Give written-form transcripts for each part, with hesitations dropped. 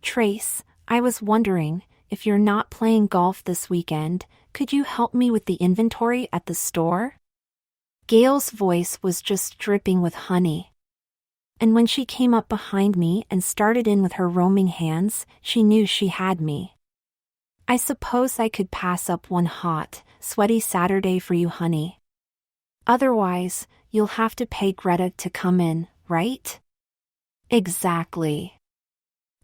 Trace, I was wondering, if you're not playing golf this weekend, could you help me with the inventory at the store? Gail's voice was just dripping with honey. And when she came up behind me and started in with her roaming hands, she knew she had me. I suppose I could pass up one hot, sweaty Saturday for you, honey. Otherwise, you'll have to pay Greta to come in, right? Exactly.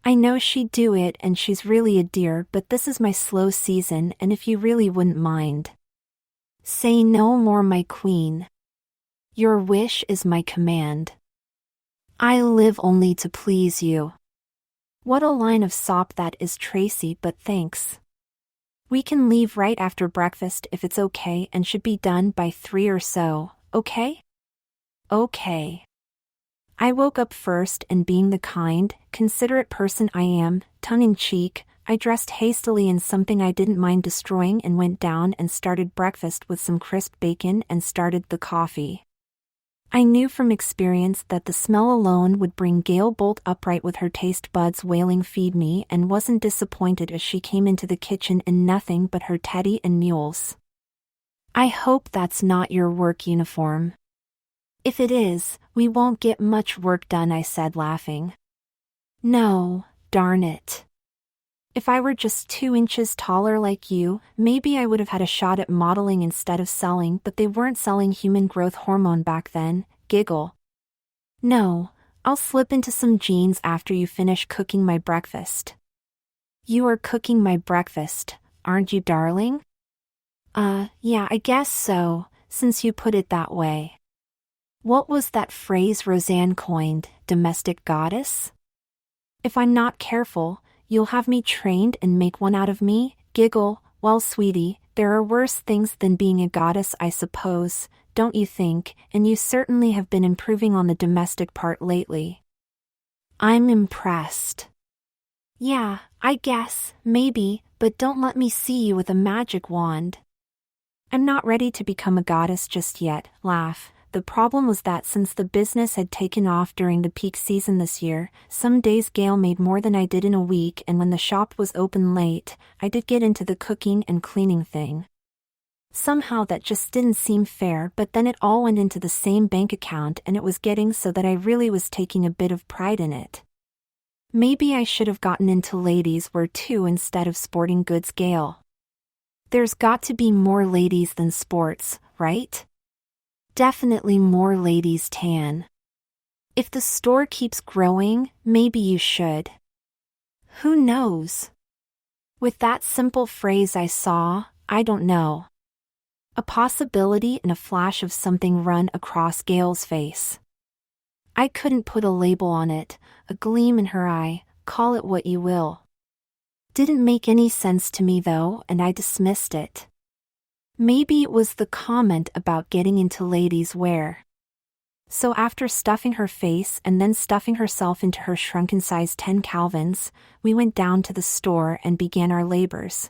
I know she'd do it and she's really a dear, but this is my slow season and if you really wouldn't mind. Say no more, my queen. Your wish is my command. I live only to please you. What a line of sop that is, Tracy, but thanks. We can leave right after breakfast if it's okay and should be done by 3 or so, okay? Okay. I woke up first and being the kind, considerate person I am, tongue-in-cheek, I dressed hastily in something I didn't mind destroying and went down and started breakfast with some crisp bacon and started the coffee. I knew from experience that the smell alone would bring Gail bolt upright with her taste buds wailing feed me and wasn't disappointed as she came into the kitchen in nothing but her teddy and mules. I hope that's not your work uniform. If it is, we won't get much work done, I said, laughing. No, darn it. If I were just 2 inches taller like you, maybe I would have had a shot at modeling instead of selling, but they weren't selling human growth hormone back then, giggle. No, I'll slip into some jeans after you finish cooking my breakfast. You are cooking my breakfast, aren't you, darling? Yeah, I guess so, since you put it that way. What was that phrase Roseanne coined, domestic goddess? If I'm not careful, you'll have me trained and make one out of me, giggle. Well, sweetie, there are worse things than being a goddess, I suppose, don't you think, and you certainly have been improving on the domestic part lately. I'm impressed. Yeah, I guess, maybe, but don't let me see you with a magic wand. I'm not ready to become a goddess just yet, laugh. The problem was that since the business had taken off during the peak season this year, some days Gail made more than I did in a week, and when the shop was open late, I did get into the cooking and cleaning thing. Somehow that just didn't seem fair, but then it all went into the same bank account and it was getting so that I really was taking a bit of pride in it. Maybe I should have gotten into ladies' wear too instead of sporting goods, Gail. There's got to be more ladies than sports, right? Definitely more ladies tan. If the store keeps growing, maybe you should. Who knows? With that simple phrase I saw, I don't know. A possibility and a flash of something run across Gail's face. I couldn't put a label on it, a gleam in her eye, call it what you will. Didn't make any sense to me though, and I dismissed it. Maybe it was the comment about getting into ladies' wear. So after stuffing her face and then stuffing herself into her shrunken size 10 Calvins, we went down to the store and began our labors.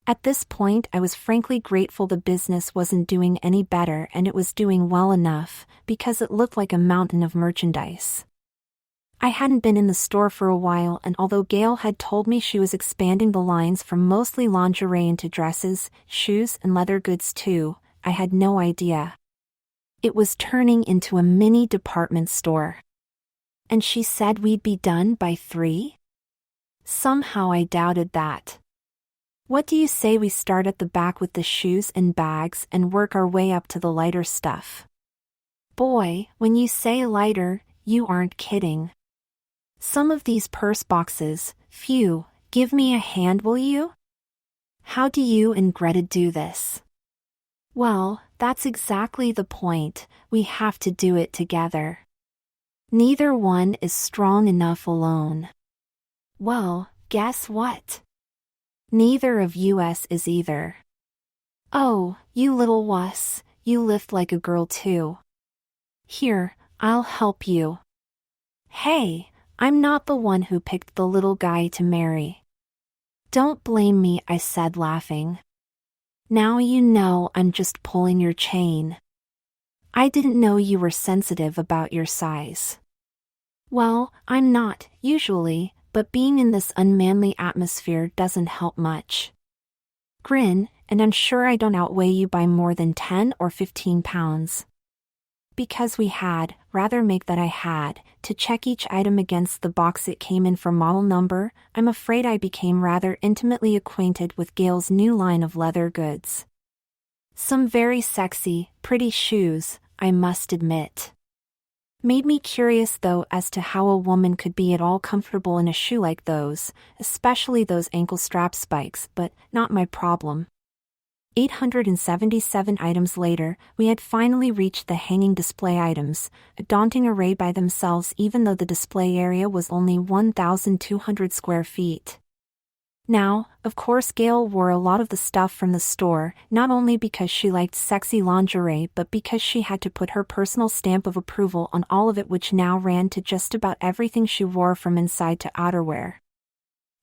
At this point I was frankly grateful the business wasn't doing any better and it was doing well enough, because it looked like a mountain of merchandise. I hadn't been in the store for a while, and although Gail had told me she was expanding the lines from mostly lingerie into dresses, shoes and leather goods too, I had no idea. It was turning into a mini department store. And she said we'd be done by 3? Somehow I doubted that. What do you say we start at the back with the shoes and bags and work our way up to the lighter stuff? Boy, when you say lighter, you aren't kidding. Some of these purse boxes, phew, give me a hand, will you? How do you and Greta do this? Well, that's exactly the point, we have to do it together. Neither one is strong enough alone. Well, guess what? Neither of us is either. Oh, you little wuss, you lift like a girl too. Here, I'll help you. Hey, I'm not the one who picked the little guy to marry. Don't blame me, I said, laughing. Now you know I'm just pulling your chain. I didn't know you were sensitive about your size. Well, I'm not, usually, but being in this unmanly atmosphere doesn't help much. Grin, and I'm sure I don't outweigh you by more than 10 or 15 pounds. Because we had, rather make that I had, to check each item against the box it came in for model number, I'm afraid I became rather intimately acquainted with Gail's new line of leather goods. Some very sexy, pretty shoes, I must admit. Made me curious though as to how a woman could be at all comfortable in a shoe like those, especially those ankle strap spikes, but not my problem. 877 items later, we had finally reached the hanging display items, a daunting array by themselves even though the display area was only 1,200 square feet. Now, of course Gail wore a lot of the stuff from the store, not only because she liked sexy lingerie but because she had to put her personal stamp of approval on all of it, which now ran to just about everything she wore from inside to outerwear.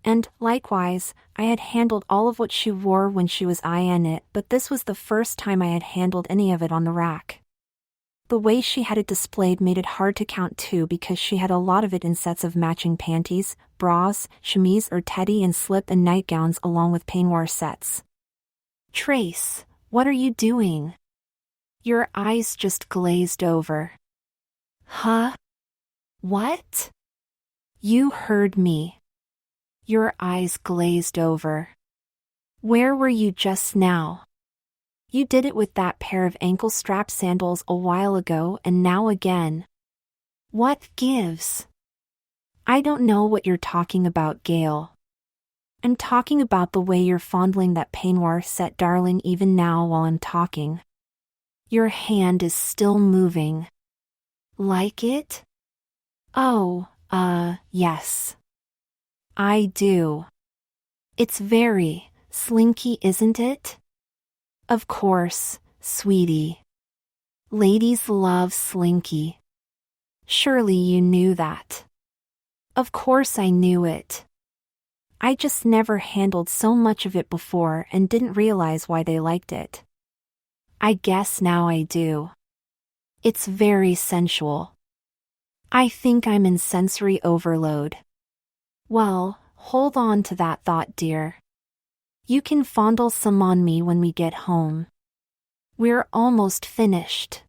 And, likewise, I had handled all of what she wore when she was in it, but this was the first time I had handled any of it on the rack. The way she had it displayed made it hard to count too, because she had a lot of it in sets of matching panties, bras, chemise or teddy and slip and nightgowns along with peignoir sets. Trace, what are you doing? Your eyes just glazed over. Huh? What? You heard me. Your eyes glazed over. Where were you just now? You did it with that pair of ankle strap sandals a while ago and now again. What gives? I don't know what you're talking about, Gail. I'm talking about the way you're fondling that peignoir set, darling, even now while I'm talking. Your hand is still moving. Like it? Oh, yes. I do. It's very slinky, isn't it? Of course, sweetie. Ladies love slinky. Surely you knew that. Of course I knew it. I just never handled so much of it before and didn't realize why they liked it. I guess now I do. It's very sensual. I think I'm in sensory overload. Well, hold on to that thought, dear. You can fondle some on me when we get home. We're almost finished.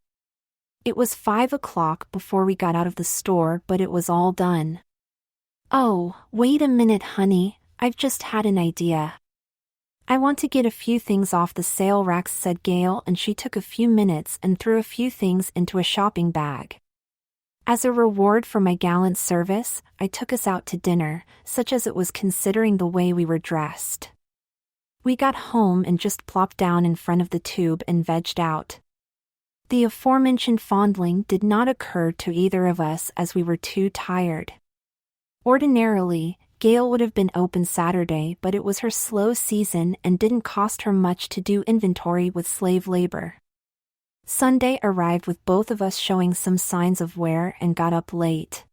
It was 5 o'clock before we got out of the store, but it was all done. Oh, wait a minute, honey, I've just had an idea. I want to get a few things off the sale racks, said Gail, and she took a few minutes and threw a few things into a shopping bag. As a reward for my gallant service, I took us out to dinner, such as it was considering the way we were dressed. We got home and just plopped down in front of the tube and vegged out. The aforementioned fondling did not occur to either of us as we were too tired. Ordinarily, Gail would have been open Saturday, but it was her slow season and didn't cost her much to do inventory with slave labor. Sunday arrived with both of us showing some signs of wear and got up late.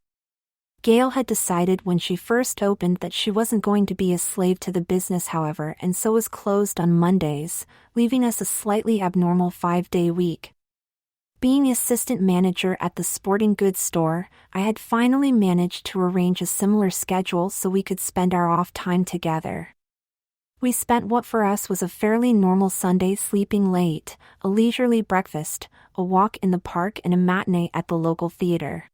Gail had decided when she first opened that she wasn't going to be a slave to the business, however, and so was closed on Mondays, leaving us a slightly abnormal 5-day week. Being assistant manager at the sporting goods store, I had finally managed to arrange a similar schedule so we could spend our off time together. We spent what for us was a fairly normal Sunday sleeping late, a leisurely breakfast, a walk in the park and a matinee at the local theater.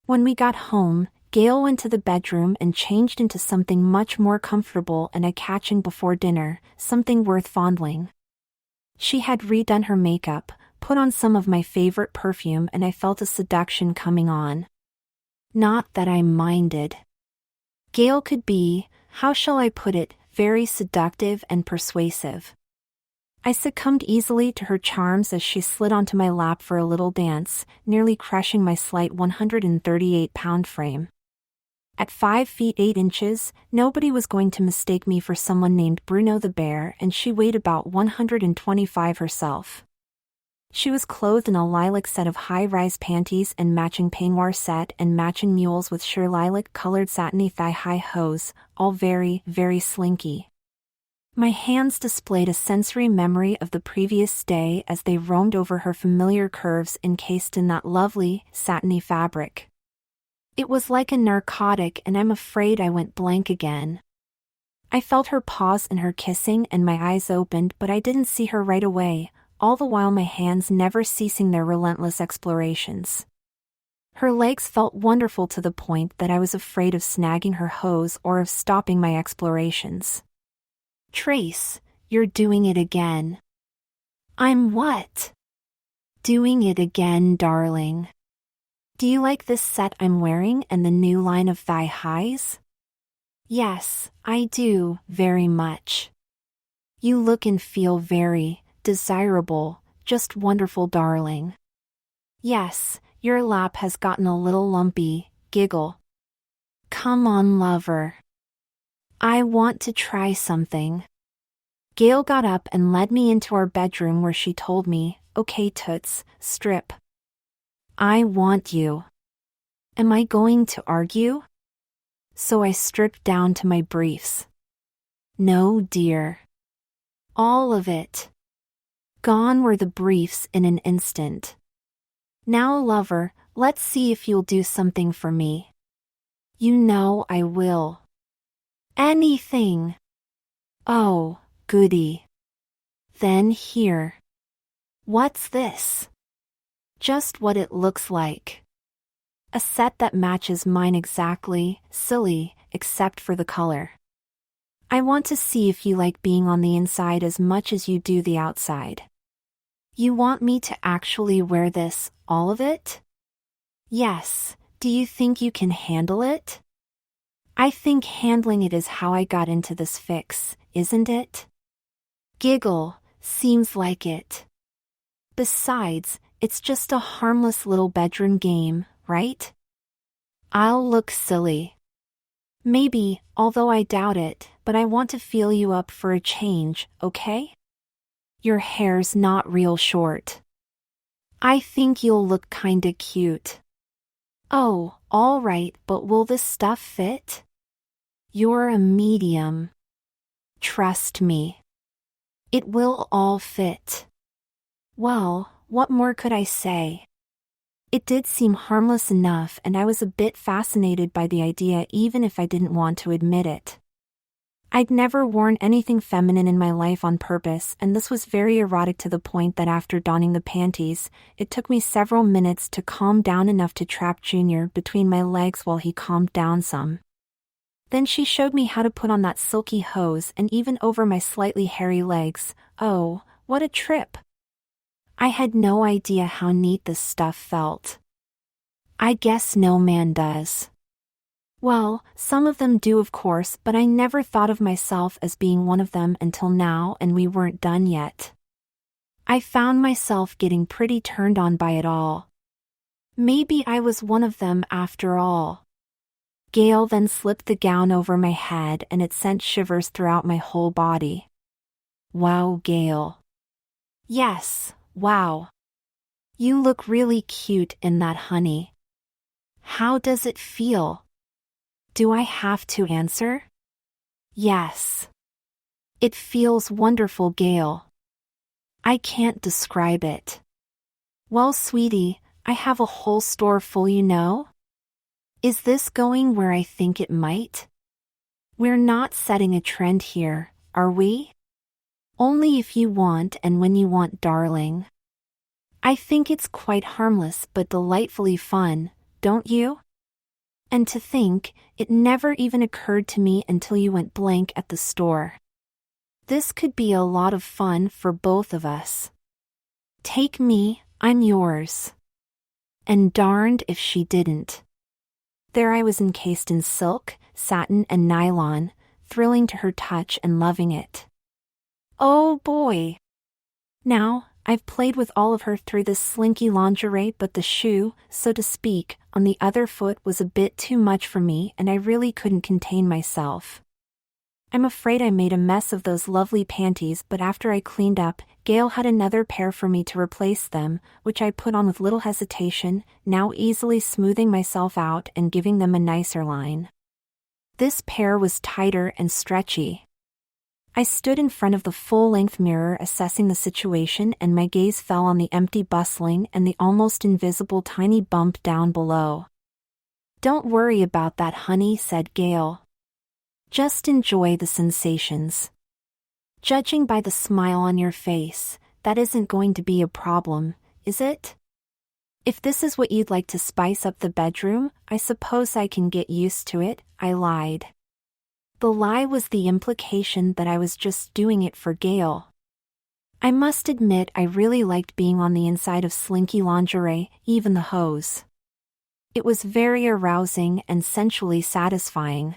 When we got home, Gail went to the bedroom and changed into something much more comfortable and eye-catching before dinner, something worth fondling. She had redone her makeup, put on some of my favorite perfume, and I felt a seduction coming on. Not that I minded. Gail could be, how shall I put it, very seductive and persuasive. I succumbed easily to her charms as she slid onto my lap for a little dance, nearly crushing my slight 138-pound frame. At 5 feet 8 inches, nobody was going to mistake me for someone named Bruno the Bear, and she weighed about 125 herself. She was clothed in a lilac set of high-rise panties and matching peignoir set and matching mules with sheer lilac-colored satiny thigh-high hose, all very, very slinky. My hands displayed a sensory memory of the previous day as they roamed over her familiar curves encased in that lovely, satiny fabric. It was like a narcotic, and I'm afraid I went blank again. I felt her pause in her kissing and my eyes opened, but I didn't see her right away, all the while my hands never ceasing their relentless explorations. Her legs felt wonderful to the point that I was afraid of snagging her hose or of stopping my explorations. Trace, you're doing it again. I'm what? Doing it again, darling. Do you like this set I'm wearing and the new line of thigh highs? Yes, I do, very much. You look and feel very desirable, just wonderful, darling. Yes, your lap has gotten a little lumpy, giggle. Come on, lover. I want to try something. Gail got up and led me into our bedroom where she told me, okay toots, strip. I want you. Am I going to argue? So I stripped down to my briefs. No, dear. All of it. Gone were the briefs in an instant. Now, lover, let's see if you'll do something for me. You know I will. Anything. Oh, goody. Then here. What's this? Just what it looks like. A set that matches mine exactly, silly, except for the color. I want to see if you like being on the inside as much as you do the outside. You want me to actually wear this, all of it? Yes, do you think you can handle it? I think handling it is how I got into this fix, isn't it? Giggle, seems like it. Besides, it's just a harmless little bedroom game, right? I'll look silly. Maybe, although I doubt it, but I want to feel you up for a change, okay? Your hair's not real short. I think you'll look kinda cute. Oh, all right, but will this stuff fit? You're a medium. Trust me. It will all fit. Well, what more could I say? It did seem harmless enough, and I was a bit fascinated by the idea even if I didn't want to admit it. I'd never worn anything feminine in my life on purpose, and this was very erotic to the point that after donning the panties, it took me several minutes to calm down enough to trap Junior between my legs while he calmed down some. Then she showed me how to put on that silky hose and even over my slightly hairy legs. Oh, what a trip! I had no idea how neat this stuff felt. I guess no man does. Well, some of them do of course, but I never thought of myself as being one of them until now, and we weren't done yet. I found myself getting pretty turned on by it all. Maybe I was one of them after all. Gail then slipped the gown over my head and it sent shivers throughout my whole body. Wow, Gail. Yes, wow. You look really cute in that, honey. How does it feel? Do I have to answer? Yes. It feels wonderful, Gail. I can't describe it. Well, sweetie, I have a whole store full, you know. Is this going where I think it might? We're not setting a trend here, are we? Only if you want and when you want, darling. I think it's quite harmless but delightfully fun, don't you? And to think, it never even occurred to me until you went blank at the store. This could be a lot of fun for both of us. Take me, I'm yours. And darned if she didn't. There I was encased in silk, satin and nylon, thrilling to her touch and loving it. Oh boy! Now, I've played with all of her through this slinky lingerie, but the shoe, so to speak, on the other foot was a bit too much for me and I really couldn't contain myself. I'm afraid I made a mess of those lovely panties, but after I cleaned up, Gail had another pair for me to replace them, which I put on with little hesitation, now easily smoothing myself out and giving them a nicer line. This pair was tighter and stretchy. I stood in front of the full-length mirror assessing the situation, and my gaze fell on the empty bustling and the almost invisible tiny bump down below. Don't worry about that, honey, said Gail. Just enjoy the sensations. Judging by the smile on your face, that isn't going to be a problem, is it? If this is what you'd like to spice up the bedroom, I suppose I can get used to it, I lied. The lie was the implication that I was just doing it for Gail. I must admit I really liked being on the inside of slinky lingerie, even the hose. It was very arousing and sensually satisfying.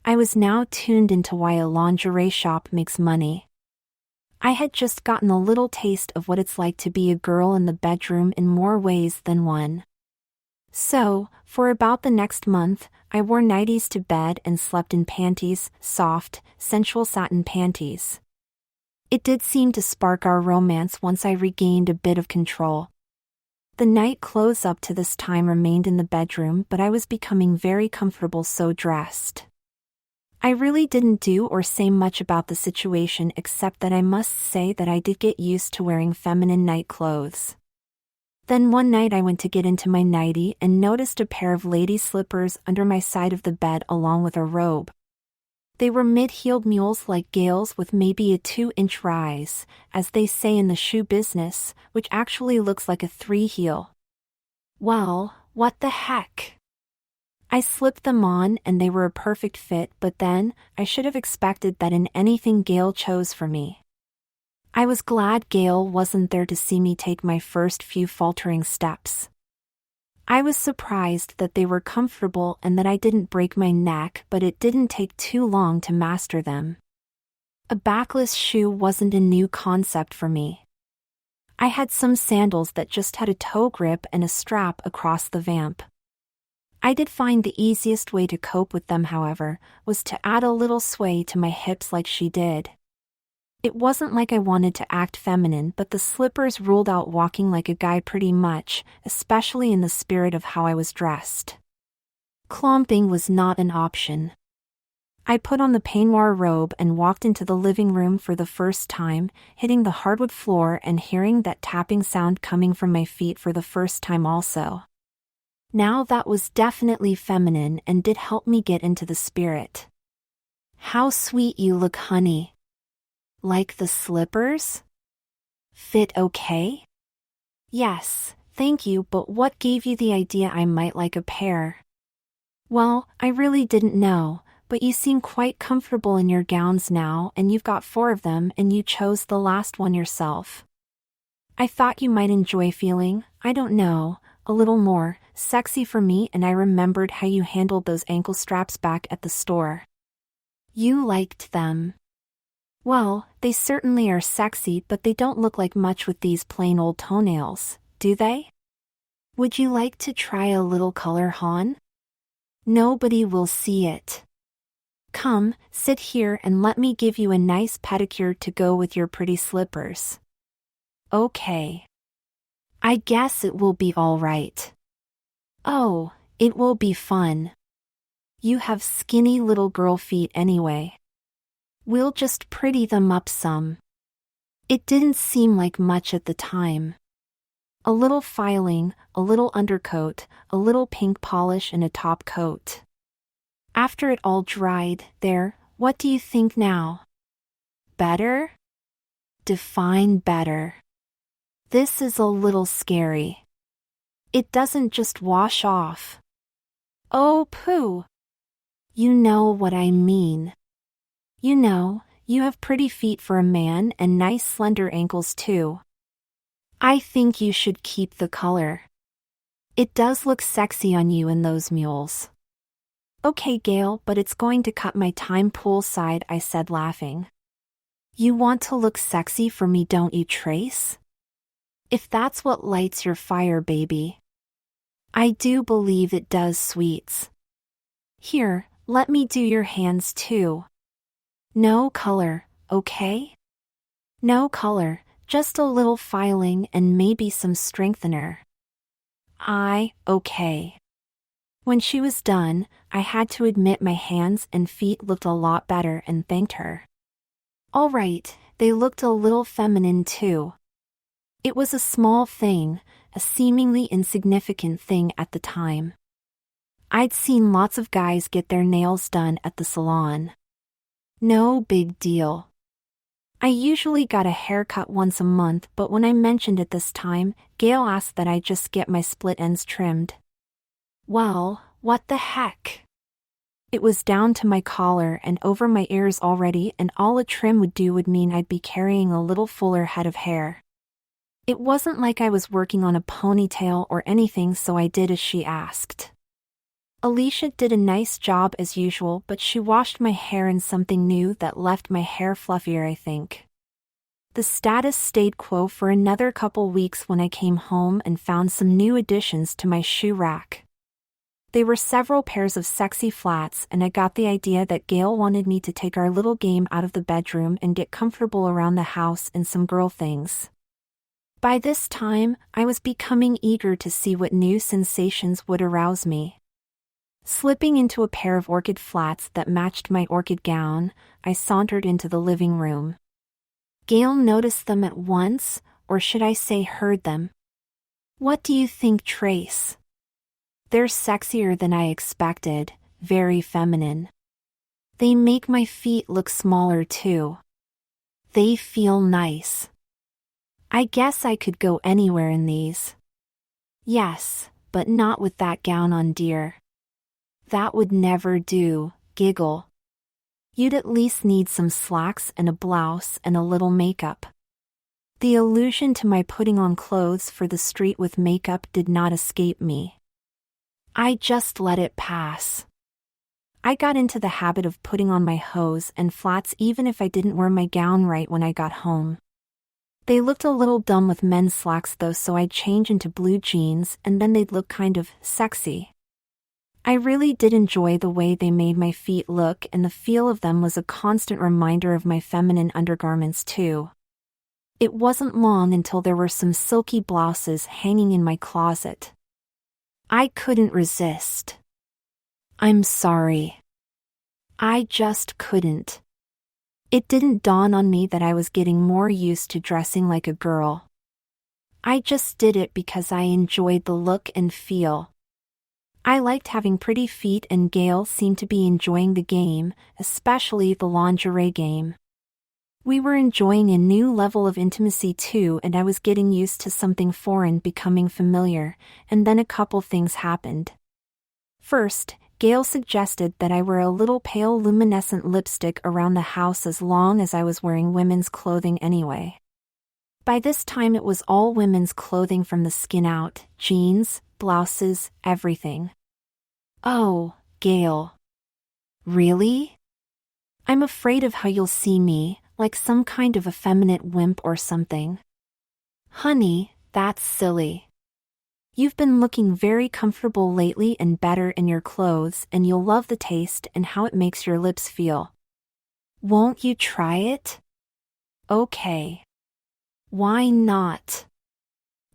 I was now tuned into why a lingerie shop makes money. I had just gotten a little taste of what it's like to be a girl in the bedroom in more ways than one. So, for about the next month, I wore nighties to bed and slept in panties, soft, sensual satin panties. It did seem to spark our romance once I regained a bit of control. The night clothes up to this time remained in the bedroom, but I was becoming very comfortable so dressed. I really didn't do or say much about the situation except that I must say that I did get used to wearing feminine night clothes. Then one night I went to get into my nightie and noticed a pair of lady slippers under my side of the bed along with a robe. They were mid-heeled mules like Gail's with maybe a 2-inch rise, as they say in the shoe business, which actually looks like a 3-heel. Well, what the heck? I slipped them on and they were a perfect fit, but then, I should have expected that in anything Gail chose for me. I was glad Gail wasn't there to see me take my first few faltering steps. I was surprised that they were comfortable and that I didn't break my neck, but it didn't take too long to master them. A backless shoe wasn't a new concept for me. I had some sandals that just had a toe grip and a strap across the vamp. I did find the easiest way to cope with them, however, was to add a little sway to my hips like she did. It wasn't like I wanted to act feminine, but the slippers ruled out walking like a guy pretty much, especially in the spirit of how I was dressed. Clomping was not an option. I put on the peignoir robe and walked into the living room for the first time, hitting the hardwood floor and hearing that tapping sound coming from my feet for the first time also. Now that was definitely feminine and did help me get into the spirit. How sweet you look, honey. Like the slippers? Fit okay? Yes, thank you, but what gave you the idea I might like a pair? Well, I really didn't know, but you seem quite comfortable in your gowns now and you've got 4 of them and you chose the last one yourself. I thought you might enjoy feeling, I don't know, a little more sexy for me, and I remembered how you handled those ankle straps back at the store. You liked them. Well, they certainly are sexy, but they don't look like much with these plain old toenails, do they? Would you like to try a little color, hon? Nobody will see it. Come, sit here and let me give you a nice pedicure to go with your pretty slippers. Okay. I guess it will be all right. Oh, it will be fun. You have skinny little girl feet anyway. We'll just pretty them up some. It didn't seem like much at the time. A little filing, a little undercoat, a little pink polish and a top coat. After it all dried, what do you think now? Better? Define better. This is a little scary. It doesn't just wash off. Oh, pooh. You know what I mean. You know, you have pretty feet for a man and nice slender ankles too. I think you should keep the color. It does look sexy on you in those mules. Okay, Gail, but it's going to cut my time poolside, I said, laughing. You want to look sexy for me, don't you, Trace? If that's what lights your fire, baby. I do believe it does, sweets. Here, let me do your hands too. No color, okay? No color, just a little filing and maybe some strengthener. Okay. When she was done, I had to admit my hands and feet looked a lot better and thanked her. All right, they looked a little feminine too. It was a small thing, a seemingly insignificant thing at the time. I'd seen lots of guys get their nails done at the salon. No big deal. I usually got a haircut once a month, but when I mentioned it this time, Gail asked that I just get my split ends trimmed. Well, what the heck? It was down to my collar and over my ears already, and all a trim would do would mean I'd be carrying a little fuller head of hair. It wasn't like I was working on a ponytail or anything, so I did as she asked. Alicia did a nice job as usual, but she washed my hair in something new that left my hair fluffier, I think. The status stayed quo for another couple weeks when I came home and found some new additions to my shoe rack. They were several pairs of sexy flats, and I got the idea that Gail wanted me to take our little game out of the bedroom and get comfortable around the house in some girl things. By this time, I was becoming eager to see what new sensations would arouse me. Slipping into a pair of orchid flats that matched my orchid gown, I sauntered into the living room. Gail noticed them at once, or should I say heard them. "What do you think, Trace?" "They're sexier than I expected, very feminine. They make my feet look smaller too. They feel nice. I guess I could go anywhere in these." "Yes, but not with that gown on, dear. That would never do," giggle. "You'd at least need some slacks and a blouse and a little makeup." The allusion to my putting on clothes for the street with makeup did not escape me. I just let it pass. I got into the habit of putting on my hose and flats even if I didn't wear my gown right when I got home. They looked a little dumb with men's slacks though, so I'd change into blue jeans and then they'd look kind of sexy. I really did enjoy the way they made my feet look, and the feel of them was a constant reminder of my feminine undergarments too. It wasn't long until there were some silky blouses hanging in my closet. I couldn't resist. I'm sorry. I just couldn't. It didn't dawn on me that I was getting more used to dressing like a girl. I just did it because I enjoyed the look and feel. I liked having pretty feet, and Gail seemed to be enjoying the game, especially the lingerie game. We were enjoying a new level of intimacy too, and I was getting used to something foreign becoming familiar, and then a couple things happened. First, Gail suggested that I wear a little pale luminescent lipstick around the house as long as I was wearing women's clothing anyway. By this time it was all women's clothing from the skin out, jeans, blouses, everything. Oh, Gail. Really? I'm afraid of how you'll see me, like some kind of effeminate wimp or something. Honey, that's silly. You've been looking very comfortable lately and better in your clothes, and you'll love the taste and how it makes your lips feel. Won't you try it? Okay. Why not?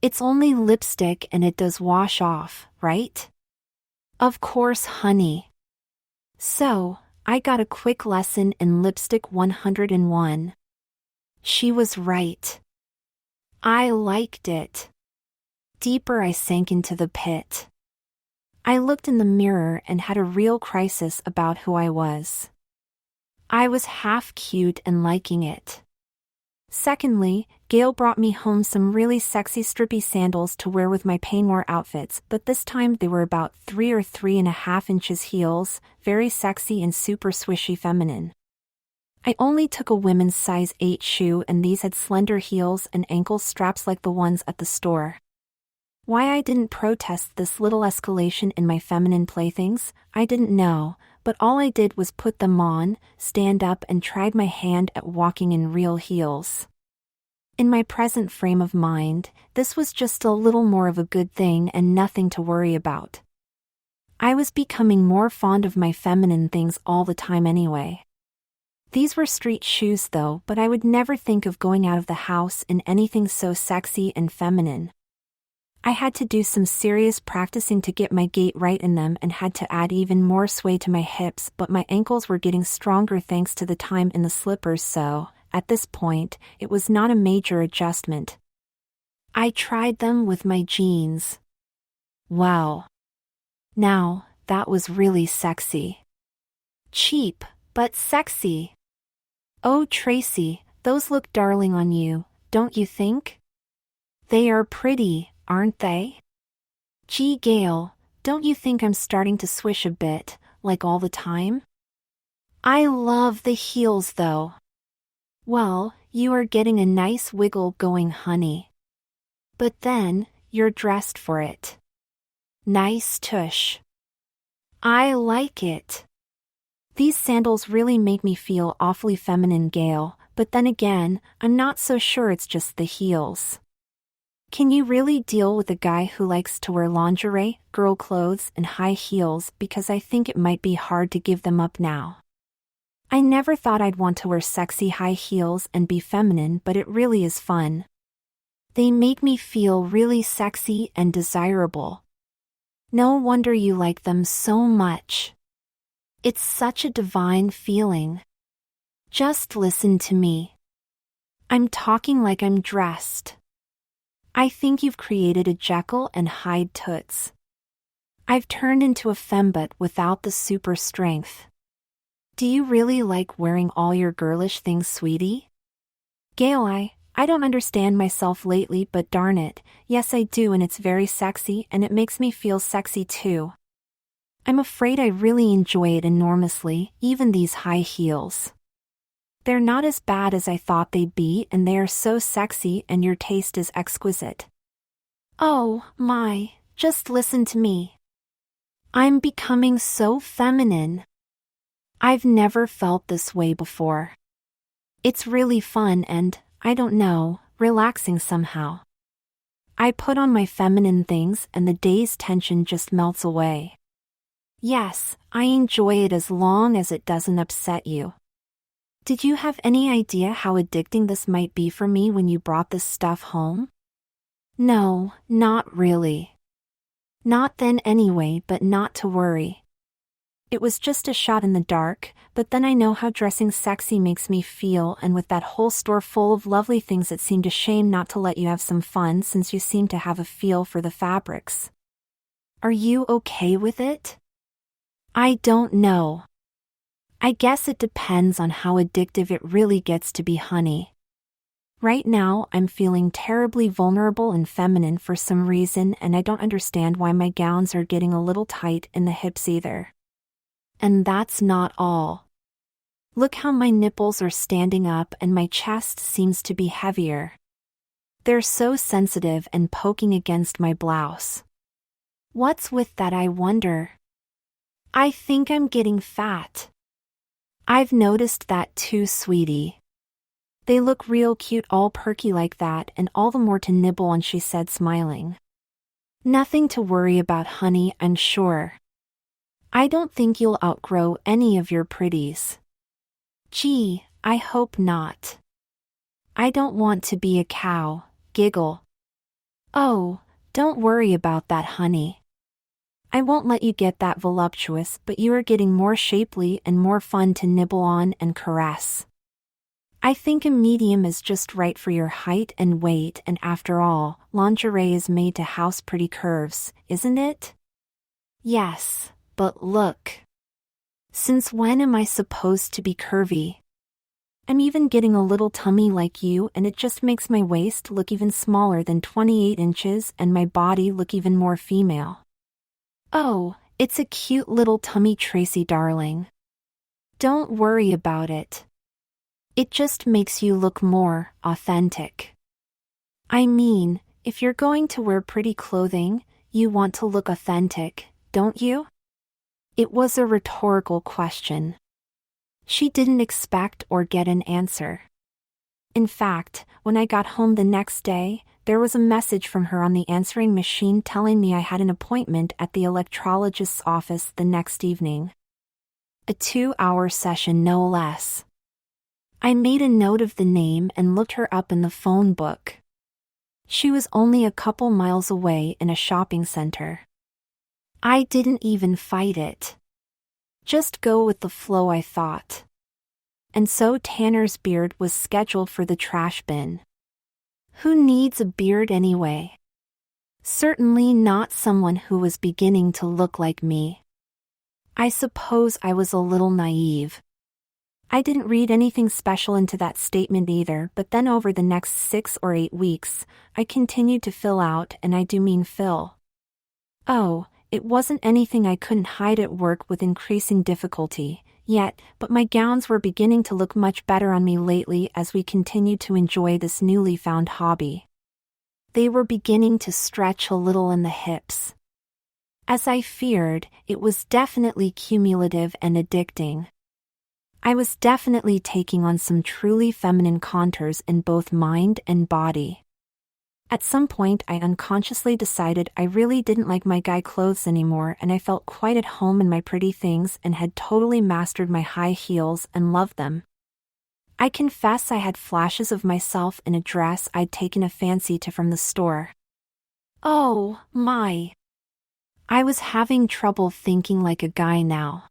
It's only lipstick and it does wash off, right? Of course, honey. So, I got a quick lesson in lipstick 101. She was right. I liked it. Deeper I sank into the pit. I looked in the mirror and had a real crisis about who I was. I was half cute and liking it. Secondly, Gail brought me home some really sexy strippy sandals to wear with my peignoir outfits, but this time they were about 3 or 3.5 inches heels, very sexy and super swishy feminine. I only took a women's size 8 shoe, and these had slender heels and ankle straps like the ones at the store. Why I didn't protest this little escalation in my feminine playthings, I didn't know, but all I did was put them on, stand up, and tried my hand at walking in real heels. In my present frame of mind, this was just a little more of a good thing and nothing to worry about. I was becoming more fond of my feminine things all the time anyway. These were street shoes though, but I would never think of going out of the house in anything so sexy and feminine. I had to do some serious practicing to get my gait right in them and had to add even more sway to my hips, but my ankles were getting stronger thanks to the time in the slippers, so, at this point, it was not a major adjustment. I tried them with my jeans. Wow. Now, that was really sexy. Cheap, but sexy. Oh, Tracy, those look darling on you, don't you think? They are pretty, aren't they? Gee, Gail, don't you think I'm starting to swish a bit, like all the time? I love the heels though. Well, you are getting a nice wiggle going, honey. But then, you're dressed for it. Nice tush. I like it. These sandals really make me feel awfully feminine, Gail, but then again, I'm not so sure it's just the heels. Can you really deal with a guy who likes to wear lingerie, girl clothes, and high heels? Because I think it might be hard to give them up now. I never thought I'd want to wear sexy high heels and be feminine, but it really is fun. They make me feel really sexy and desirable. No wonder you like them so much. It's such a divine feeling. Just listen to me. I'm talking like I'm dressed. I think you've created a Jekyll and Hyde toots. I've turned into a fembot without the super strength. Do you really like wearing all your girlish things, sweetie? Gail, I don't understand myself lately, but darn it, yes I do, and it's very sexy and it makes me feel sexy too. I'm afraid I really enjoy it enormously, even these high heels. They're not as bad as I thought they'd be, and they are so sexy, and your taste is exquisite. Oh, my, just listen to me. I'm becoming so feminine. I've never felt this way before. It's really fun and, I don't know, relaxing somehow. I put on my feminine things and the day's tension just melts away. Yes, I enjoy it as long as it doesn't upset you. Did you have any idea how addicting this might be for me when you brought this stuff home? No, not really. Not then anyway, but not to worry. It was just a shot in the dark, but then I know how dressing sexy makes me feel, and with that whole store full of lovely things it seemed a shame not to let you have some fun since you seem to have a feel for the fabrics. Are you okay with it? I don't know. I guess it depends on how addictive it really gets to be, honey. Right now, I'm feeling terribly vulnerable and feminine for some reason, and I don't understand why my gowns are getting a little tight in the hips either. And that's not all. Look how my nipples are standing up and my chest seems to be heavier. They're so sensitive and poking against my blouse. What's with that, I wonder? I think I'm getting fat. I've noticed that too, sweetie. They look real cute all perky like that, and all the more to nibble on, she said, smiling. Nothing to worry about, honey, I'm sure. I don't think you'll outgrow any of your pretties. Gee, I hope not. I don't want to be a cow, giggle. Oh, don't worry about that, honey. I won't let you get that voluptuous, but you are getting more shapely and more fun to nibble on and caress. I think a medium is just right for your height and weight, and after all, lingerie is made to house pretty curves, isn't it? Yes, but look. Since when am I supposed to be curvy? I'm even getting a little tummy like you, and it just makes my waist look even smaller than 28 inches and my body look even more female. Oh, it's a cute little tummy, Tracy darling. Don't worry about it. It just makes you look more authentic. I mean, if you're going to wear pretty clothing, you want to look authentic, don't you? It was a rhetorical question. She didn't expect or get an answer. In fact, when I got home the next day, there was a message from her on the answering machine telling me I had an appointment at the electrologist's office the next evening. A 2-hour session, no less. I made a note of the name and looked her up in the phone book. She was only a couple miles away in a shopping center. I didn't even fight it. Just go with the flow, I thought. And so Tanner's beard was scheduled for the trash bin. Who needs a beard anyway? Certainly not someone who was beginning to look like me. I suppose I was a little naive. I didn't read anything special into that statement either, but then over the next 6 or 8 weeks, I continued to fill out, and I do mean fill. Oh, it wasn't anything I couldn't hide at work with increasing difficulty, yet, but my gowns were beginning to look much better on me lately as we continued to enjoy this newly found hobby. They were beginning to stretch a little in the hips. As I feared, it was definitely cumulative and addicting. I was definitely taking on some truly feminine contours in both mind and body. At some point I unconsciously decided I really didn't like my guy clothes anymore, and I felt quite at home in my pretty things and had totally mastered my high heels and loved them. I confess I had flashes of myself in a dress I'd taken a fancy to from the store. Oh, my. I was having trouble thinking like a guy now.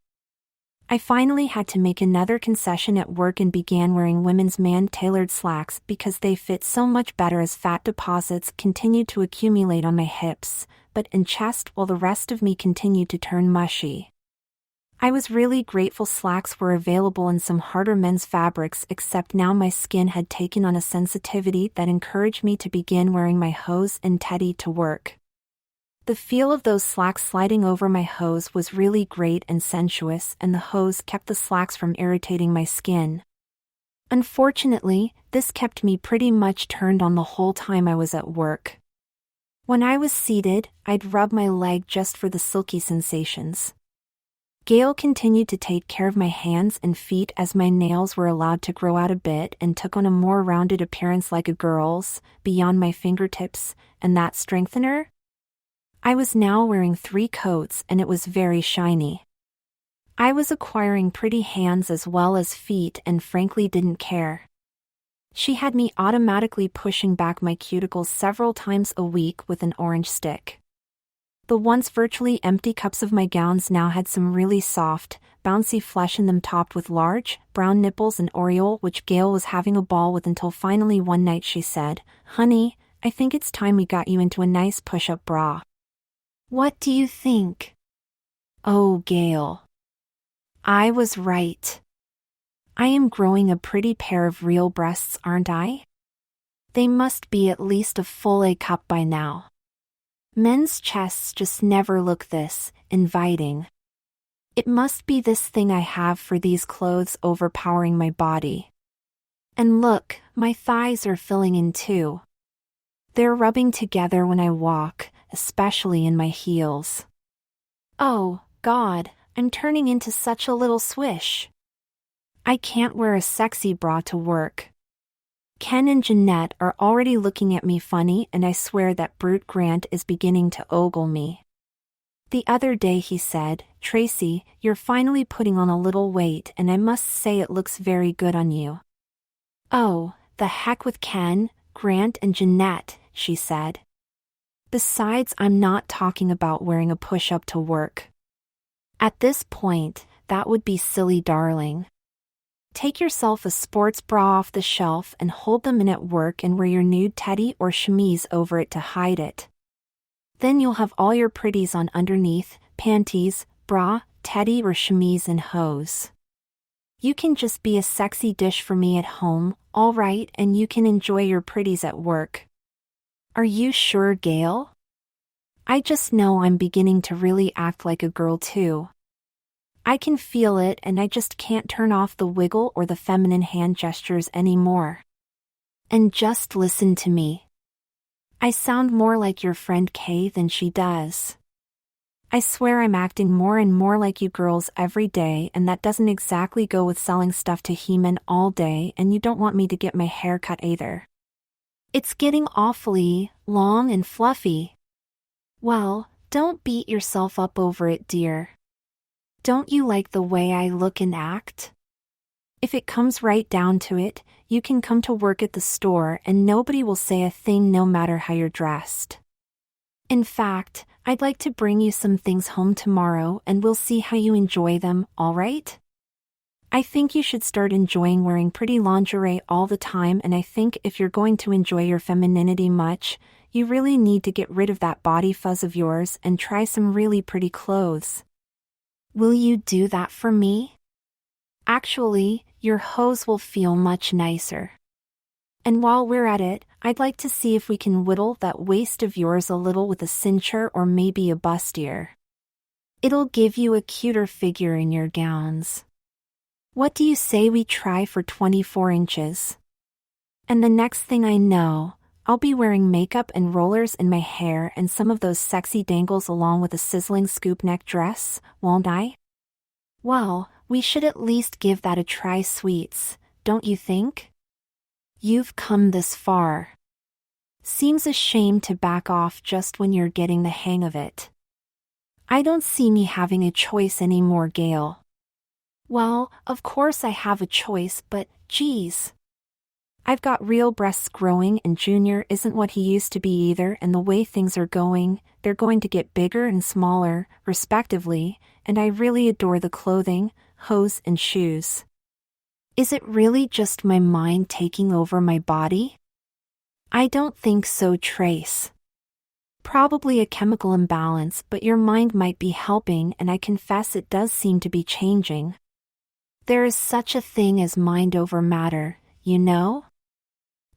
I finally had to make another concession at work and began wearing women's man-tailored slacks because they fit so much better as fat deposits continued to accumulate on my hips, but and chest, while the rest of me continued to turn mushy. I was really grateful slacks were available in some harder men's fabrics, except now my skin had taken on a sensitivity that encouraged me to begin wearing my hose and teddy to work. The feel of those slacks sliding over my hose was really great and sensuous, and the hose kept the slacks from irritating my skin. Unfortunately, this kept me pretty much turned on the whole time I was at work. When I was seated, I'd rub my leg just for the silky sensations. Gail continued to take care of my hands and feet as my nails were allowed to grow out a bit and took on a more rounded appearance like a girl's, beyond my fingertips, and that strengthener? I was now wearing 3 coats and it was very shiny. I was acquiring pretty hands as well as feet and frankly didn't care. She had me automatically pushing back my cuticles several times a week with an orange stick. The once virtually empty cups of my gowns now had some really soft, bouncy flesh in them, topped with large, brown nipples and aureole, which Gail was having a ball with until finally one night she said, "Honey, I think it's time we got you into a nice push-up bra." What do you think? Oh, Gail. I was right. I am growing a pretty pair of real breasts, aren't I? They must be at least a full A cup by now. Men's chests just never look this inviting. It must be this thing I have for these clothes overpowering my body. And look, my thighs are filling in too. They're rubbing together when I walk, especially in my heels. Oh, God, I'm turning into such a little swish. I can't wear a sexy bra to work. Ken and Jeanette are already looking at me funny, and I swear that brute Grant is beginning to ogle me. The other day he said, "Tracy, you're finally putting on a little weight, and I must say it looks very good on you." Oh, the heck with Ken, Grant and Jeanette, she said. Besides, I'm not talking about wearing a push-up to work. At this point, that would be silly, darling. Take yourself a sports bra off the shelf and hold them in at work and wear your nude teddy or chemise over it to hide it. Then you'll have all your pretties on underneath, panties, bra, teddy or chemise and hose. You can just be a sexy dish for me at home, all right, and you can enjoy your pretties at work. Are you sure, Gail? I just know I'm beginning to really act like a girl too. I can feel it, and I just can't turn off the wiggle or the feminine hand gestures anymore. And just listen to me. I sound more like your friend Kay than she does. I swear I'm acting more and more like you girls every day, and that doesn't exactly go with selling stuff to he-men all day, and you don't want me to get my hair cut either. It's getting awfully long and fluffy. Well, don't beat yourself up over it, dear. Don't you like the way I look and act? If it comes right down to it, you can come to work at the store and nobody will say a thing no matter how you're dressed. In fact, I'd like to bring you some things home tomorrow and we'll see how you enjoy them, all right? I think you should start enjoying wearing pretty lingerie all the time, and I think if you're going to enjoy your femininity much, you really need to get rid of that body fuzz of yours and try some really pretty clothes. Will you do that for me? Actually, your hose will feel much nicer. And while we're at it, I'd like to see if we can whittle that waist of yours a little with a cincher or maybe a bustier. It'll give you a cuter figure in your gowns. What do you say we try for 24 inches? And the next thing I know, I'll be wearing makeup and rollers in my hair and some of those sexy dangles along with a sizzling scoop neck dress, won't I? Well, we should at least give that a try, sweets, don't you think? You've come this far. Seems a shame to back off just when you're getting the hang of it. I don't see me having a choice anymore, Gail. Well, of course I have a choice, but, geez. I've got real breasts growing and Junior isn't what he used to be either, and the way things are going, they're going to get bigger and smaller, respectively, and I really adore the clothing, hose and shoes. Is it really just my mind taking over my body? I don't think so, Trace. Probably a chemical imbalance, but your mind might be helping, and I confess it does seem to be changing. There is such a thing as mind over matter, you know?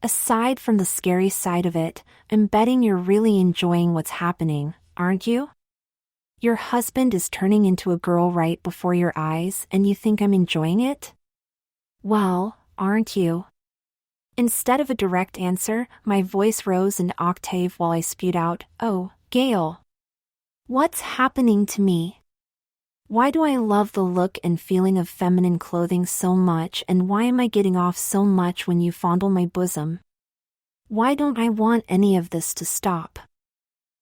Aside from the scary side of it, I'm betting you're really enjoying what's happening, aren't you? Your husband is turning into a girl right before your eyes, and you think I'm enjoying it? Well, aren't you? Instead of a direct answer, my voice rose an octave while I spewed out, "Oh, Gail. What's happening to me? Why do I love the look and feeling of feminine clothing so much, and why am I getting off so much when you fondle my bosom? Why don't I want any of this to stop?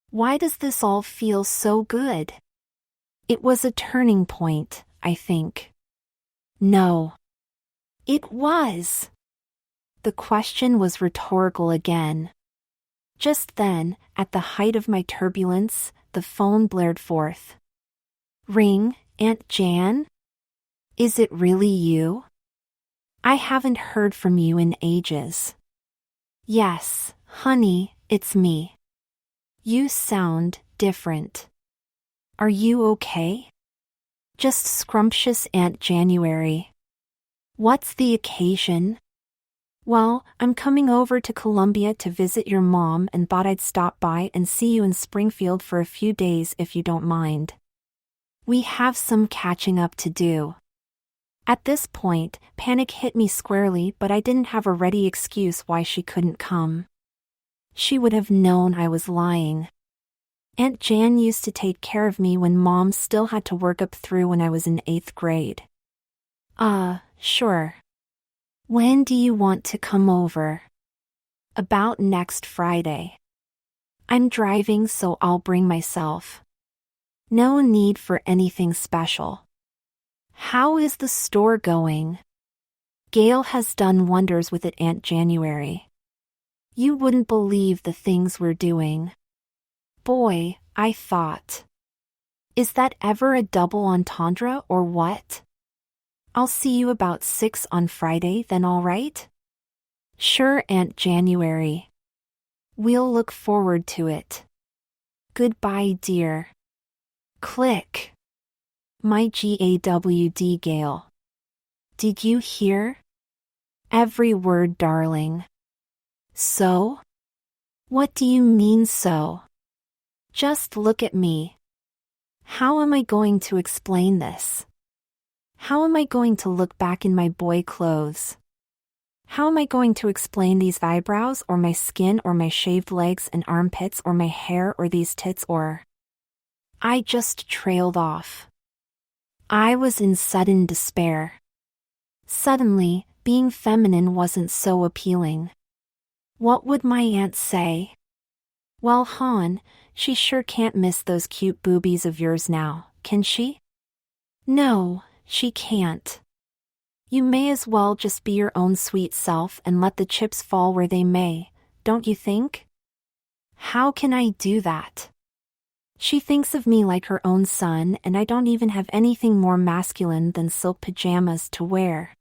Why does this all feel so good?" It was a turning point, I think. No. It was. The question was rhetorical again. Just then, at the height of my turbulence, the phone blared forth. Ring, Aunt Jan? Is it really you? I haven't heard from you in ages. Yes, honey, it's me. You sound different. Are you okay? Just scrumptious, Aunt January. What's the occasion? Well, I'm coming over to Columbia to visit your mom and thought I'd stop by and see you in Springfield for a few days if you don't mind. We have some catching up to do. At this point, panic hit me squarely, but I didn't have a ready excuse why she couldn't come. She would have known I was lying. Aunt Jan used to take care of me when Mom still had to work up through when I was in 8th grade. Sure. When do you want to come over? About next Friday. I'm driving, so I'll bring myself. No need for anything special. How is the store going? Gail has done wonders with it, Aunt January. You wouldn't believe the things we're doing. Boy, I thought. Is that ever a double entendre or what? I'll see you about 6 on Friday then, all right? Sure, Aunt January. We'll look forward to it. Goodbye, dear. Click. My GAWD, Gail. Did you hear? Every word, darling. So? What do you mean so? Just look at me. How am I going to explain this? How am I going to look back in my boy clothes? How am I going to explain these eyebrows or my skin or my shaved legs and armpits or my hair or these tits or... I just trailed off. I was in sudden despair. Suddenly, being feminine wasn't so appealing. What would my aunt say? Well, hon, she sure can't miss those cute boobies of yours now, can she? No, she can't. You may as well just be your own sweet self and let the chips fall where they may, don't you think? How can I do that? She thinks of me like her own son, and I don't even have anything more masculine than silk pajamas to wear.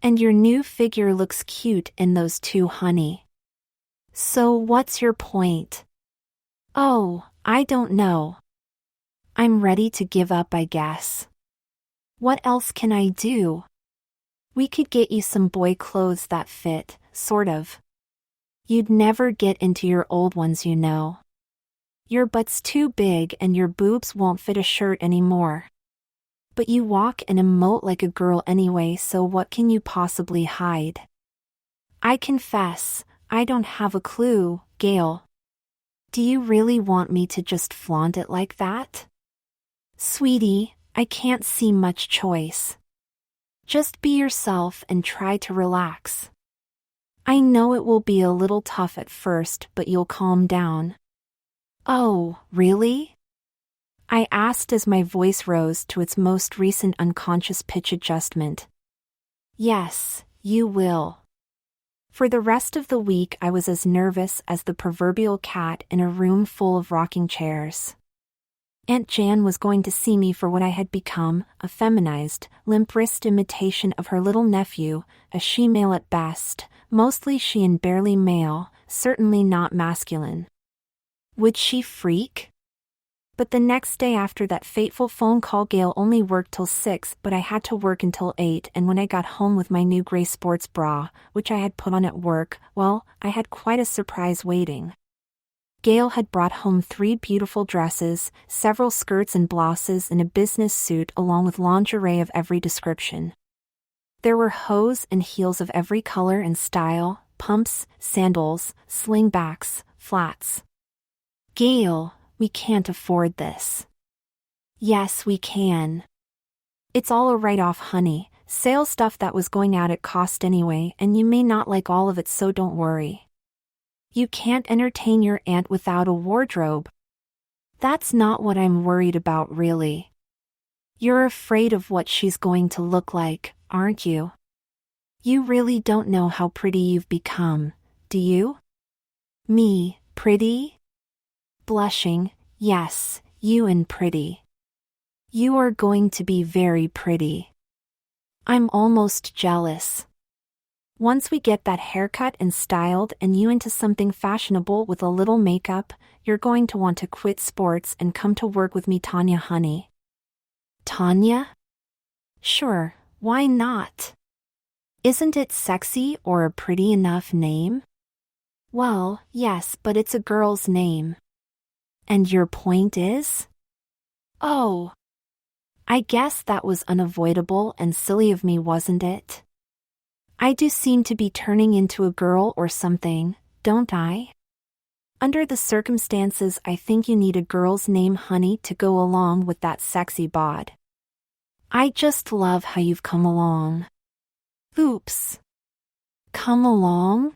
And your new figure looks cute in those too, honey. So what's your point? Oh, I don't know. I'm ready to give up, I guess. What else can I do? We could get you some boy clothes that fit, sort of. You'd never get into your old ones, you know. Your butt's too big and your boobs won't fit a shirt anymore. But you walk and emote like a girl anyway, so what can you possibly hide? I confess, I don't have a clue, Gail. Do you really want me to just flaunt it like that? Sweetie, I can't see much choice. Just be yourself and try to relax. I know it will be a little tough at first, but you'll calm down. Oh, really? I asked as my voice rose to its most recent unconscious pitch adjustment. Yes, you will. For the rest of the week I was as nervous as the proverbial cat in a room full of rocking chairs. Aunt Jan was going to see me for what I had become, a feminized, limp-wrist imitation of her little nephew, a she-male at best, mostly she and barely male, certainly not masculine. Would she freak? But the next day after that fateful phone call, Gail only worked till 6, but I had to work until 8, and when I got home with my new gray sports bra, which I had put on at work, well, I had quite a surprise waiting. Gail had brought home 3 beautiful dresses, several skirts and blouses, and a business suit along with lingerie of every description. There were hose and heels of every color and style, pumps, sandals, slingbacks, flats. Gail, we can't afford this. Yes, we can. It's all a write-off, honey, sale stuff that was going out at cost anyway, and you may not like all of it, so don't worry. You can't entertain your aunt without a wardrobe. That's not what I'm worried about, really. You're afraid of what she's going to look like, aren't you? You really don't know how pretty you've become, do you? Me, pretty? Blushing, yes, you and pretty. You are going to be very pretty. I'm almost jealous. Once we get that haircut and styled and you into something fashionable with a little makeup, you're going to want to quit sports and come to work with me, Tanya, honey. Tanya? Sure, why not? Isn't it sexy or a pretty enough name? Well, yes, but it's a girl's name. And your point is? Oh. I guess that was unavoidable and silly of me, wasn't it? I do seem to be turning into a girl or something, don't I? Under the circumstances, I think you need a girl's name, honey, to go along with that sexy bod. I just love how you've come along. Oops. Come along?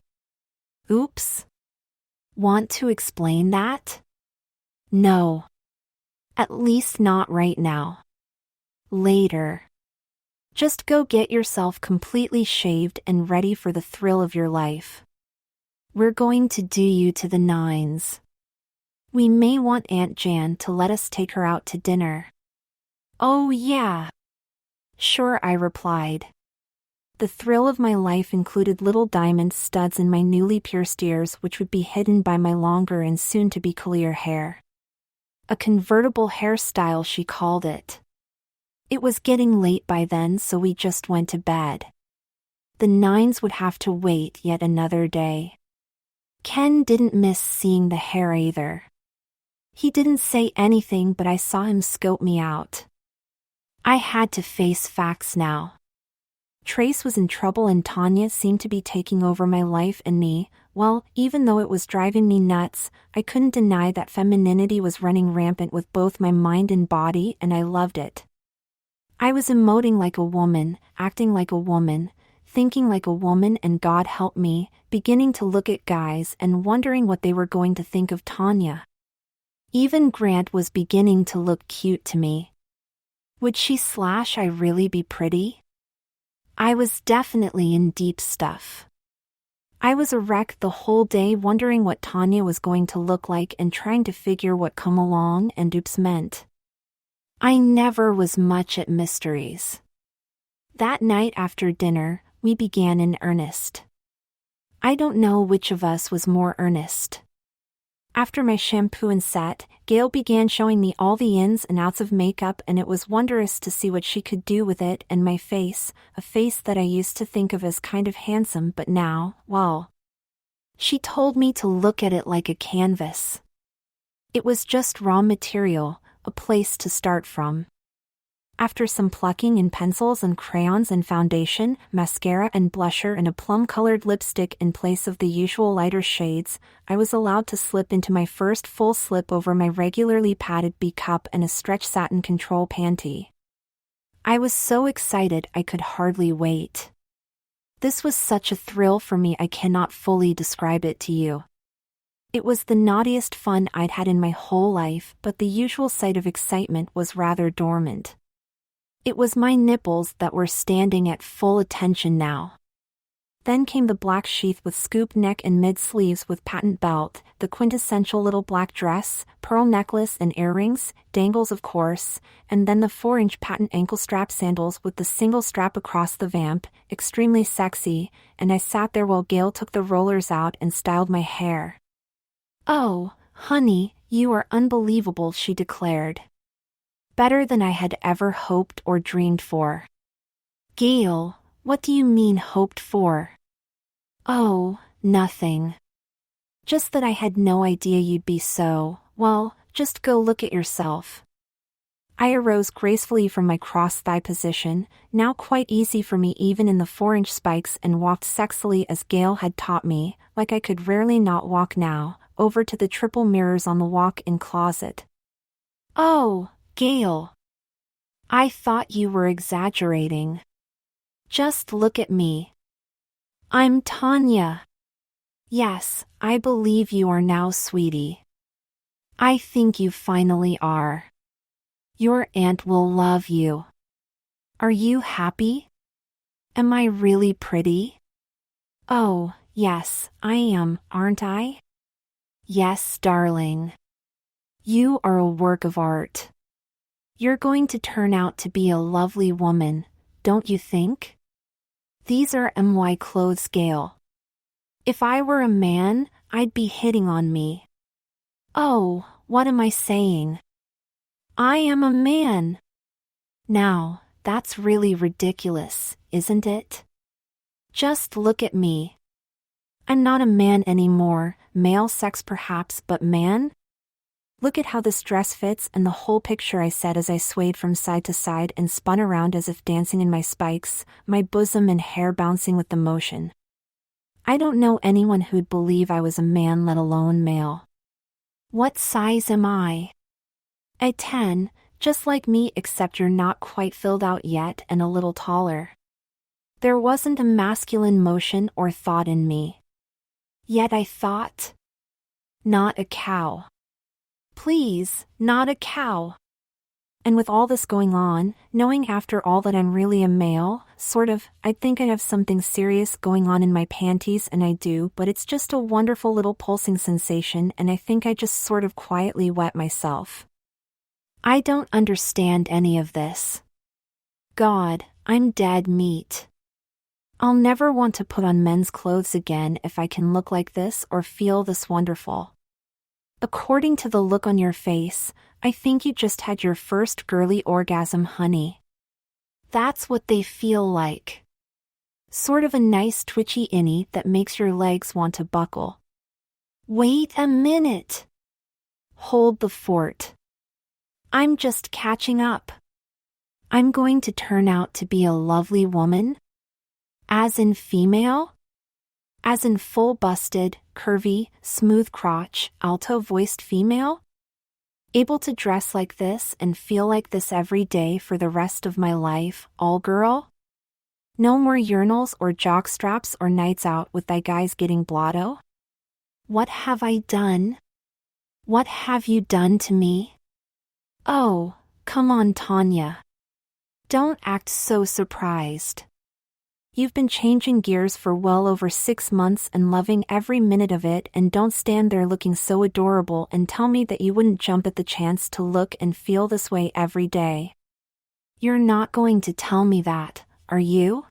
Oops. Want to explain that? No. At least not right now. Later. Just go get yourself completely shaved and ready for the thrill of your life. We're going to do you to the nines. We may want Aunt Jan to let us take her out to dinner. Oh yeah. Sure, I replied. The thrill of my life included little diamond studs in my newly pierced ears, which would be hidden by my longer and soon-to-be clear hair. A convertible hairstyle, she called it. It was getting late by then, so we just went to bed. The nines would have to wait yet another day. Ken didn't miss seeing the hair either. He didn't say anything, but I saw him scope me out. I had to face facts now. Trace was in trouble and Tanya seemed to be taking over my life and me. Well, even though it was driving me nuts, I couldn't deny that femininity was running rampant with both my mind and body, and I loved it. I was emoting like a woman, acting like a woman, thinking like a woman, and God help me, beginning to look at guys and wondering what they were going to think of Tanya. Even Grant was beginning to look cute to me. Would she/I really be pretty? I was definitely in deep stuff. I was a wreck the whole day, wondering what Tanya was going to look like and trying to figure what come along and oops meant. I never was much at mysteries. That night after dinner, we began in earnest. I don't know which of us was more earnest. After my shampoo and set, Gail began showing me all the ins and outs of makeup, and it was wondrous to see what she could do with it and my face, a face that I used to think of as kind of handsome, but now, well. She told me to look at it like a canvas. It was just raw material, a place to start from. After some plucking in pencils and crayons and foundation, mascara and blusher and a plum-colored lipstick in place of the usual lighter shades, I was allowed to slip into my first full slip over my regularly padded B-cup and a stretch satin control panty. I was so excited I could hardly wait. This was such a thrill for me I cannot fully describe it to you. It was the naughtiest fun I'd had in my whole life, but the usual sight of excitement was rather dormant. It was my nipples that were standing at full attention now. Then came the black sheath with scoop neck and mid-sleeves with patent belt, the quintessential little black dress, pearl necklace and earrings, dangles of course, and then the 4-inch patent ankle strap sandals with the single strap across the vamp, extremely sexy, and I sat there while Gail took the rollers out and styled my hair. "Oh, honey, you are unbelievable," she declared. "Better than I had ever hoped or dreamed for." "Gail, what do you mean hoped for?" "Oh, nothing. Just that I had no idea you'd be so, well, just go look at yourself." I arose gracefully from my cross-thigh position, now quite easy for me even in the 4-inch spikes, and walked sexily as Gail had taught me, like I could rarely not walk now, over to the triple mirrors on the walk-in closet. "Oh, Gail. I thought you were exaggerating. Just look at me. I'm Tanya." "Yes, I believe you are now, sweetie. I think you finally are. Your aunt will love you. Are you happy? Am I really pretty?" "Oh, yes, I am, aren't I?" "Yes, darling. You are a work of art. You're going to turn out to be a lovely woman, don't you think?" "These are my clothes, Gail. If I were a man, I'd be hitting on me." "Oh, what am I saying? I am a man." "Now, that's really ridiculous, isn't it? Just look at me. I'm not a man anymore, male sex perhaps, but man? Look at how this dress fits and the whole picture," I said as I swayed from side to side and spun around as if dancing in my spikes, my bosom and hair bouncing with the motion. I don't know anyone who'd believe I was a man, let alone male. "What size am I?" "A 10, just like me, except you're not quite filled out yet and a little taller." There wasn't a masculine motion or thought in me. Yet I thought, not a cow. Please, not a cow. And with all this going on, knowing after all that I'm really a male, sort of, I'd think I have something serious going on in my panties, and I do, but it's just a wonderful little pulsing sensation, and I think I just sort of quietly wet myself. I don't understand any of this. God, I'm dead meat. I'll never want to put on men's clothes again if I can look like this or feel this wonderful. According to the look on your face, I think you just had your first girly orgasm, honey. That's what they feel like. Sort of a nice twitchy innie that makes your legs want to buckle. Wait a minute. Hold the fort. I'm just catching up. I'm going to turn out to be a lovely woman? As in female? As in full-busted, curvy, smooth crotch, alto-voiced female? Able to dress like this and feel like this every day for the rest of my life, all girl? No more urinals or jock straps or nights out with thy guys getting blotto? What have I done? What have you done to me? Oh, come on, Tanya. Don't act so surprised. You've been changing gears for well over 6 months and loving every minute of it, and don't stand there looking so adorable and tell me that you wouldn't jump at the chance to look and feel this way every day. You're not going to tell me that, are you?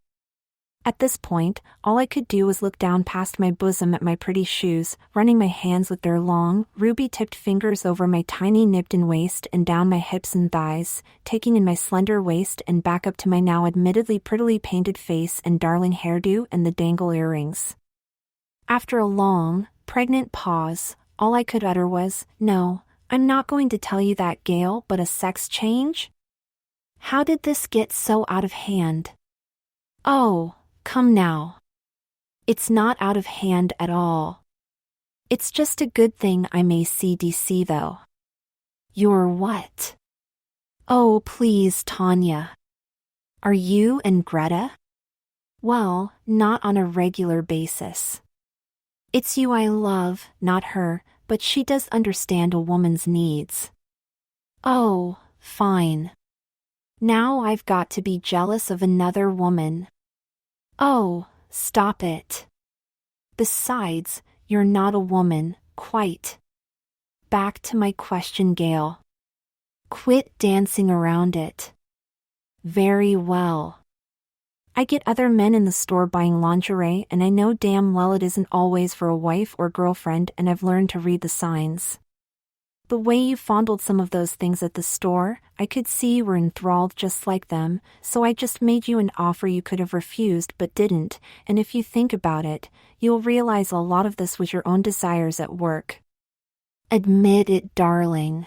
At this point, all I could do was look down past my bosom at my pretty shoes, running my hands with their long, ruby-tipped fingers over my tiny nipped-in waist and down my hips and thighs, taking in my slender waist and back up to my now admittedly prettily painted face and darling hairdo and the dangle earrings. After a long, pregnant pause, all I could utter was, "No, I'm not going to tell you that, Gail, but a sex change? How did this get so out of hand?" "Oh, come now. It's not out of hand at all. It's just a good thing I'm AC/DC though." "You're what?" "Oh, please, Tanya. Are you and Greta?" "Well, not on a regular basis. It's you I love, not her, but she does understand a woman's needs." "Oh, fine. Now I've got to be jealous of another woman." "Oh, stop it. Besides, you're not a woman, quite." Back to my question, Gail. Quit dancing around it. Very well. I get other men in the store buying lingerie, and I know damn well it isn't always for a wife or girlfriend, and I've learned to read the signs. The way you fondled some of those things at the store, I could see you were enthralled just like them, so I just made you an offer you could have refused but didn't, and if you think about it, you'll realize a lot of this was your own desires at work. Admit it, darling.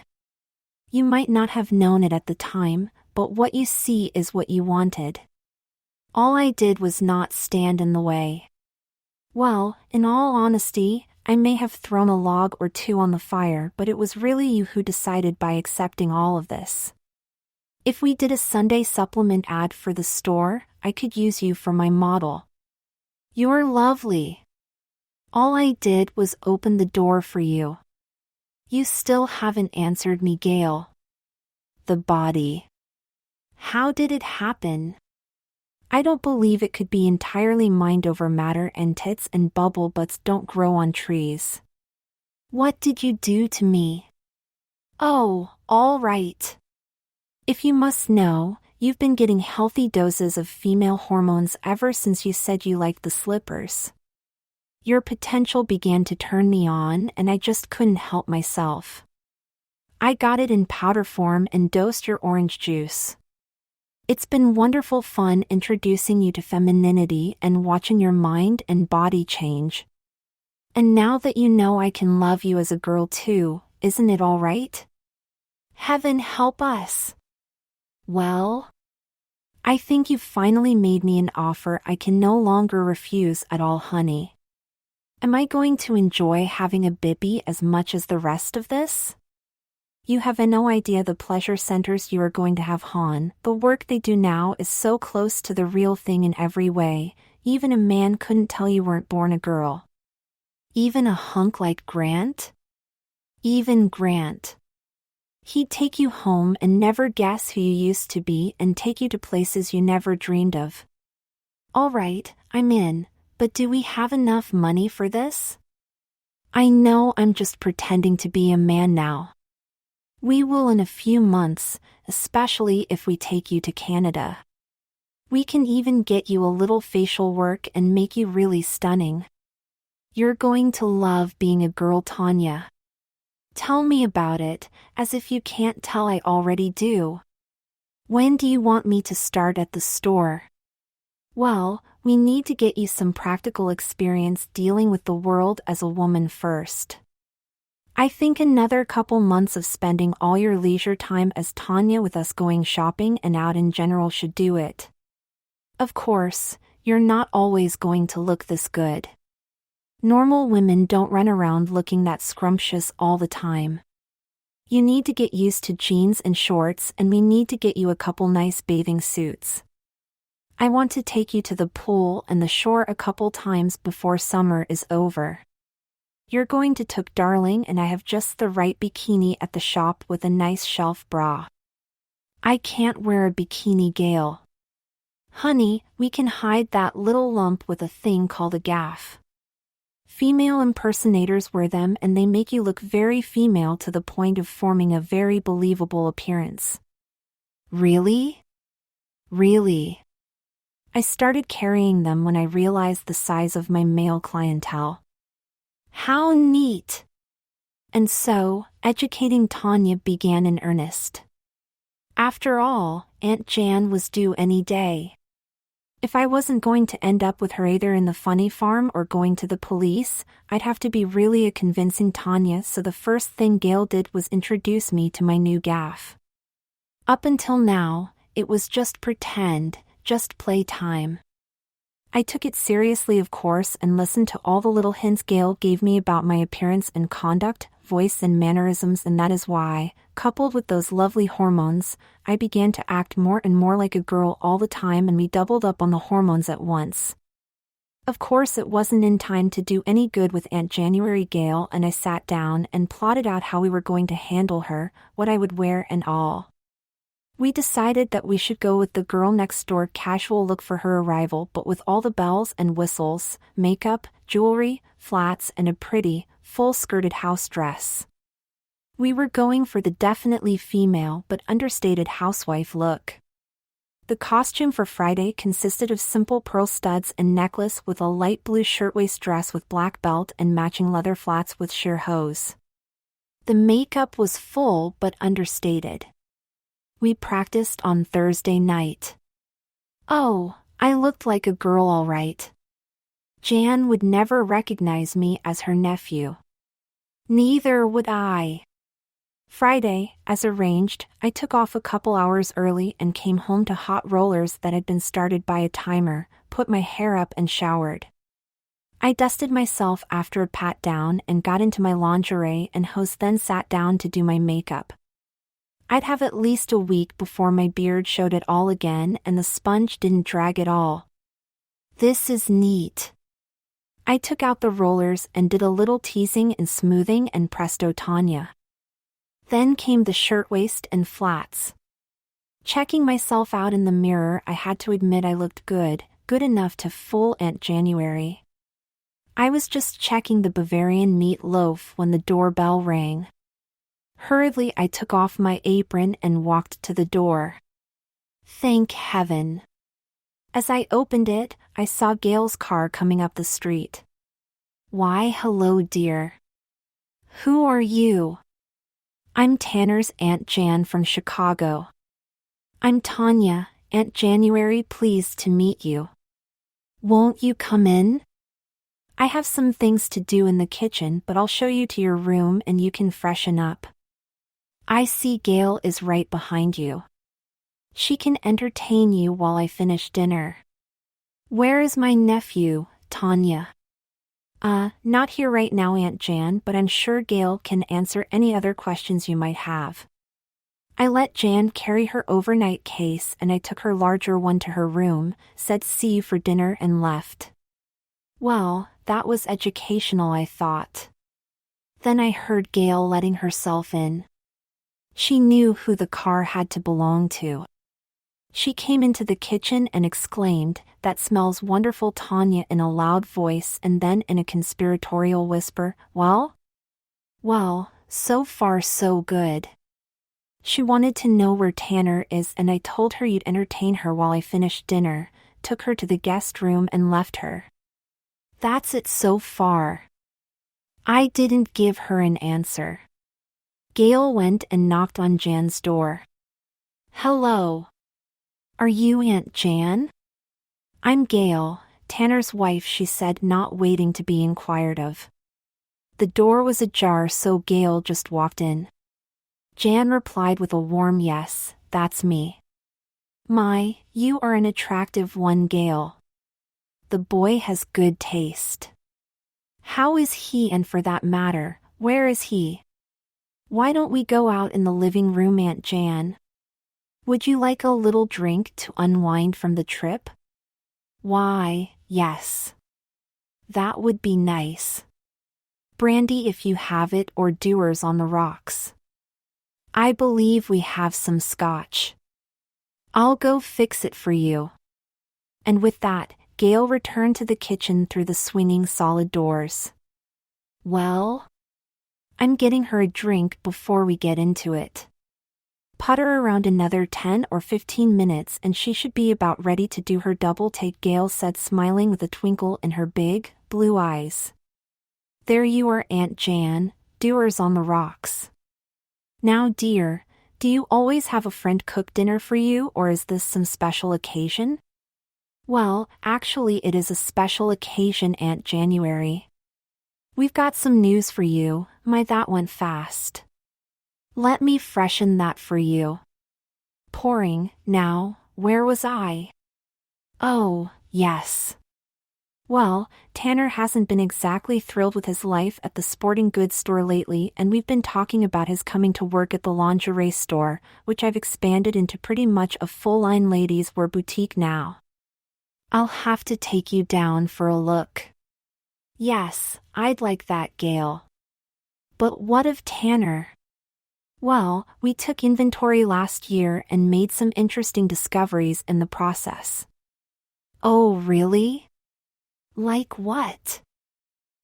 You might not have known it at the time, but what you see is what you wanted. All I did was not stand in the way. Well, in all honesty, I may have thrown a log or two on the fire, but it was really you who decided by accepting all of this. If we did a Sunday supplement ad for the store, I could use you for my model. You're lovely. All I did was open the door for you. You still haven't answered me, Gail. The body. How did it happen? I don't believe it could be entirely mind over matter, and tits and bubble butts don't grow on trees. What did you do to me? Oh, all right. If you must know, you've been getting healthy doses of female hormones ever since you said you liked the slippers. Your potential began to turn me on, and I just couldn't help myself. I got it in powder form and dosed your orange juice. It's been wonderful fun introducing you to femininity and watching your mind and body change. And now that you know I can love you as a girl too, isn't it all right? Heaven help us. Well, I think you've finally made me an offer I can no longer refuse at all, honey. Am I going to enjoy having a bibby as much as the rest of this? You have no idea the pleasure centers you are going to have, hon. The work they do now is so close to the real thing in every way, even a man couldn't tell you weren't born a girl. Even a hunk like Grant? Even Grant. He'd take you home and never guess who you used to be and take you to places you never dreamed of. All right, I'm in, but do we have enough money for this? I know I'm just pretending to be a man now. We will in a few months, especially if we take you to Canada. We can even get you a little facial work and make you really stunning. You're going to love being a girl, Tanya. Tell me about it, as if you can't tell I already do. When do you want me to start at the store? Well, we need to get you some practical experience dealing with the world as a woman first. I think another couple months of spending all your leisure time as Tanya with us going shopping and out in general should do it. Of course, you're not always going to look this good. Normal women don't run around looking that scrumptious all the time. You need to get used to jeans and shorts, and we need to get you a couple nice bathing suits. I want to take you to the pool and the shore a couple times before summer is over. You're going to took darling, and I have just the right bikini at the shop with a nice shelf bra. I can't wear a bikini, Gail. Honey, we can hide that little lump with a thing called a gaff. Female impersonators wear them, and they make you look very female to the point of forming a very believable appearance. Really? Really? I started carrying them when I realized the size of my male clientele. How neat! And so, educating Tanya began in earnest. After all, Aunt Jan was due any day. If I wasn't going to end up with her either in the funny farm or going to the police, I'd have to be really a convincing Tanya, so the first thing Gail did was introduce me to my new gaff. Up until now, it was just pretend, just playtime. I took it seriously, of course, and listened to all the little hints Gail gave me about my appearance and conduct, voice and mannerisms, and that is why, coupled with those lovely hormones, I began to act more and more like a girl all the time, and we doubled up on the hormones at once. Of course, it wasn't in time to do any good with Aunt January Gail, and I sat down and plotted out how we were going to handle her, what I would wear and all. We decided that we should go with the girl next door casual look for her arrival, but with all the bells and whistles, makeup, jewelry, flats, and a pretty, full-skirted house dress. We were going for the definitely female but understated housewife look. The costume for Friday consisted of simple pearl studs and necklace with a light blue shirtwaist dress with black belt and matching leather flats with sheer hose. The makeup was full but understated. We practiced on Thursday night. Oh, I looked like a girl all right. Jan would never recognize me as her nephew. Neither would I. Friday, as arranged, I took off a couple hours early and came home to hot rollers that had been started by a timer, put my hair up and showered. I dusted myself after a pat down and got into my lingerie and hose, then sat down to do my makeup. I'd have at least a week before my beard showed it all again and the sponge didn't drag at all. This is neat. I took out the rollers and did a little teasing and smoothing, and presto Tanya. Then came the shirtwaist and flats. Checking myself out in the mirror, I had to admit I looked good, good enough to fool Aunt January. I was just checking the Bavarian meat loaf when the doorbell rang. Hurriedly I took off my apron and walked to the door. Thank heaven. As I opened it, I saw Gail's car coming up the street. Why, hello dear. Who are you? I'm Tanner's Aunt Jan from Chicago. I'm Tanya, Aunt January, pleased to meet you. Won't you come in? I have some things to do in the kitchen, but I'll show you to your room and you can freshen up. I see Gail is right behind you. She can entertain you while I finish dinner. Where is my nephew, Tanya? Not here right now, Aunt Jan, but I'm sure Gail can answer any other questions you might have. I let Jan carry her overnight case and I took her larger one to her room, said see you for dinner and left. Well, that was educational, I thought. Then I heard Gail letting herself in. She knew who the car had to belong to. She came into the kitchen and exclaimed, "That smells wonderful, Tanya," in a loud voice, and then in a conspiratorial whisper, Well, so far so good. She wanted to know where Tanner is, and I told her you'd entertain her while I finished dinner, took her to the guest room and left her. That's it so far. I didn't give her an answer. Gail went and knocked on Jan's door. Hello. Are you Aunt Jan? I'm Gail, Tanner's wife, she said, not waiting to be inquired of. The door was ajar, so Gail just walked in. Jan replied with a warm yes, that's me. My, you are an attractive one, Gail. The boy has good taste. How is he, and for that matter, where is he? Why don't we go out in the living room, Aunt Jan? Would you like a little drink to unwind from the trip? Why, yes. That would be nice. Brandy if you have it, or Dewar's on the rocks. I believe we have some scotch. I'll go fix it for you. And with that, Gail returned to the kitchen through the swinging solid doors. Well? I'm getting her a drink before we get into it. Putter around another 10 or 15 minutes and she should be about ready to do her double take, Gail said, smiling with a twinkle in her big, blue eyes. There you are, Aunt Jan, doers on the rocks. Now dear, do you always have a friend cook dinner for you, or is this some special occasion? Well, actually it is a special occasion, Aunt January. We've got some news for you. My, that went fast. Let me freshen that for you. Pouring, now, where was I? Oh, yes. Well, Tanner hasn't been exactly thrilled with his life at the sporting goods store lately, and we've been talking about his coming to work at the lingerie store, which I've expanded into pretty much a full-line ladies' wear boutique now. I'll have to take you down for a look. Yes, I'd like that, Gail. But what of Tanner? Well, we took inventory last year and made some interesting discoveries in the process. Oh, really? Like what?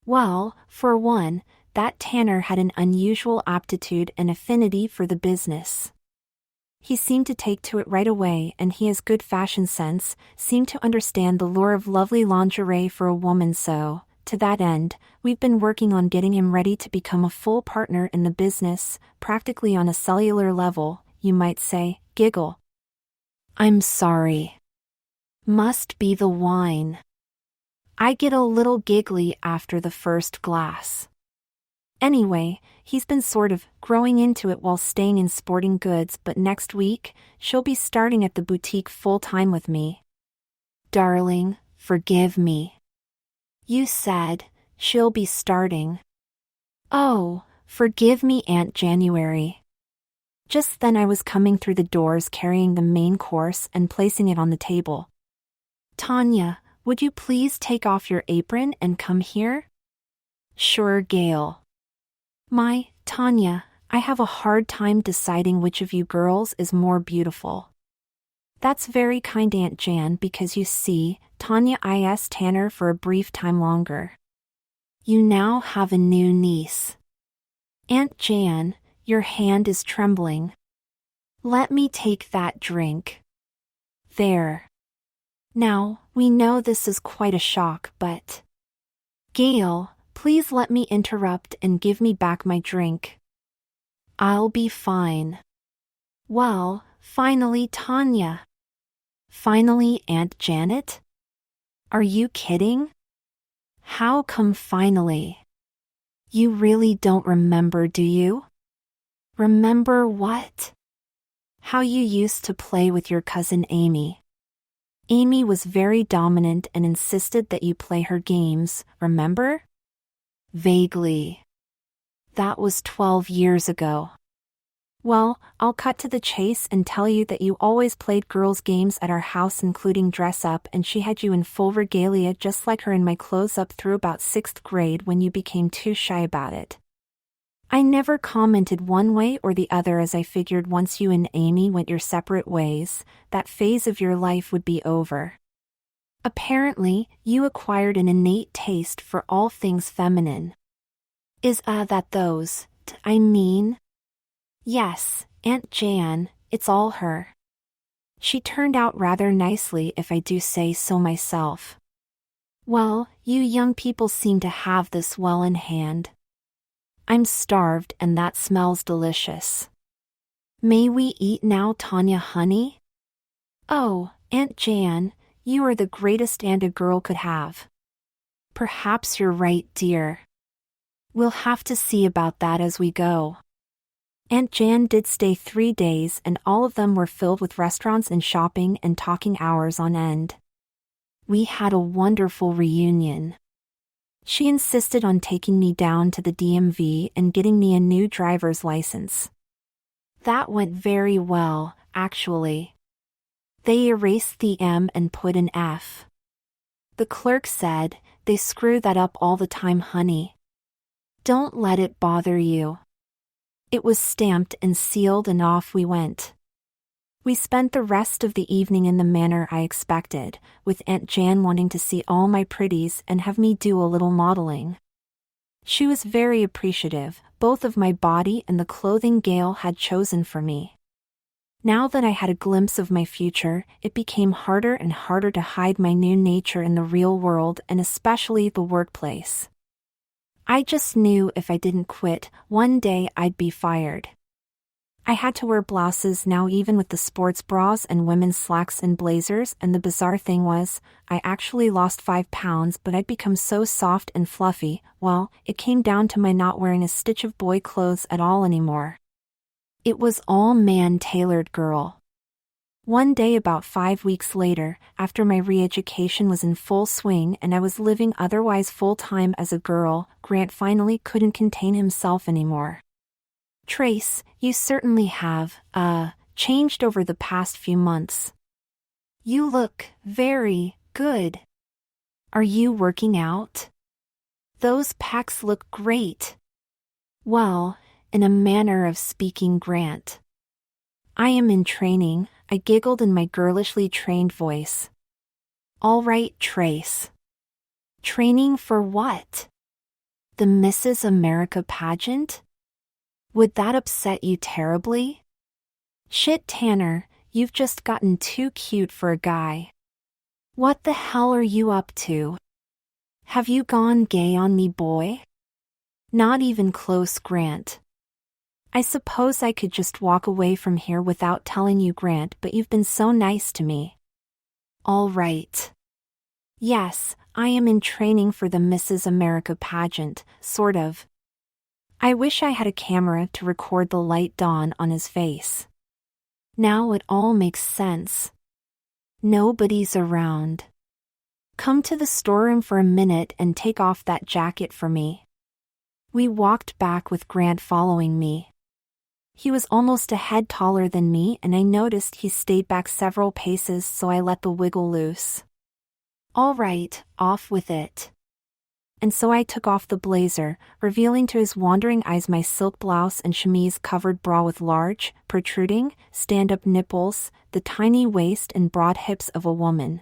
Well, for one, that Tanner had an unusual aptitude and affinity for the business. He seemed to take to it right away, and he has good fashion sense, seemed to understand the lure of lovely lingerie for a woman, so, to that end, we've been working on getting him ready to become a full partner in the business, practically on a cellular level, you might say. Giggle. I'm sorry. Must be the wine. I get a little giggly after the first glass. Anyway, he's been sort of growing into it while staying in sporting goods, but next week, she'll be starting at the boutique full-time with me. Darling, forgive me. You said, she'll be starting. Oh, forgive me, Aunt January. Just then I was coming through the doors carrying the main course and placing it on the table. Tanya, would you please take off your apron and come here? Sure, Gail. My, Tanya, I have a hard time deciding which of you girls is more beautiful. That's very kind, Aunt Jan, because you see, Tanya is Tanner for a brief time longer. You now have a new niece. Aunt Jan, your hand is trembling. Let me take that drink. There. Now, we know this is quite a shock, but... Gail, please let me interrupt and give me back my drink. I'll be fine. Well, finally, Tanya. Finally, Aunt Janet? Are you kidding? How come finally? You really don't remember, do you? Remember what? How you used to play with your cousin Amy. Amy was very dominant and insisted that you play her games, remember? Vaguely. That was 12 years ago. Well, I'll cut to the chase and tell you that you always played girls' games at our house, including dress-up, and she had you in full regalia just like her in my clothes-up through about 6th grade when you became too shy about it. I never commented one way or the other, as I figured once you and Amy went your separate ways, that phase of your life would be over. Apparently, you acquired an innate taste for all things feminine. Is that those, I mean? Yes, Aunt Jan, it's all her. She turned out rather nicely, if I do say so myself. Well, you young people seem to have this well in hand. I'm starved and that smells delicious. May we eat now, Tanya, honey? Oh, Aunt Jan, you are the greatest aunt a girl could have. Perhaps you're right, dear. We'll have to see about that as we go. Aunt Jan did stay 3 days, and all of them were filled with restaurants and shopping and talking hours on end. We had a wonderful reunion. She insisted on taking me down to the DMV and getting me a new driver's license. That went very well, actually. They erased the M and put an F. The clerk said, "They screw that up all the time, honey. Don't let it bother you." It was stamped and sealed, and off we went. We spent the rest of the evening in the manner I expected, with Aunt Jan wanting to see all my pretties and have me do a little modeling. She was very appreciative, both of my body and the clothing Gail had chosen for me. Now that I had a glimpse of my future, it became harder and harder to hide my new nature in the real world and especially the workplace. I just knew if I didn't quit, one day I'd be fired. I had to wear blouses now even with the sports bras and women's slacks and blazers, and the bizarre thing was, I actually lost 5 pounds, but I'd become so soft and fluffy. Well, it came down to my not wearing a stitch of boy clothes at all anymore. It was all man-tailored girl. One day about 5 weeks later, after my re-education was in full swing and I was living otherwise full-time as a girl, Grant finally couldn't contain himself anymore. "Trace, you certainly have, changed over the past few months. You look very good. Are you working out? Those pecs look great." "Well, in a manner of speaking, Grant. I am in training," I giggled in my girlishly trained voice. "All right, Trace. Training for what? The Mrs. America pageant? Would that upset you terribly?" "Shit, Tanner, you've just gotten too cute for a guy. What the hell are you up to? Have you gone gay on me, boy?" "Not even close, Grant. I suppose I could just walk away from here without telling you, Grant, but you've been so nice to me." "All right. Yes, I am in training for the Mrs. America pageant, sort of." I wish I had a camera to record the light dawn on his face. Now it all makes sense. Nobody's around. Come to the storeroom for a minute and take off that jacket for me. We walked back with Grant following me. He was almost a head taller than me, and I noticed he stayed back several paces, so I let the wiggle loose. "All right, off with it." And so I took off the blazer, revealing to his wandering eyes my silk blouse and chemise-covered bra with large, protruding, stand-up nipples, the tiny waist and broad hips of a woman.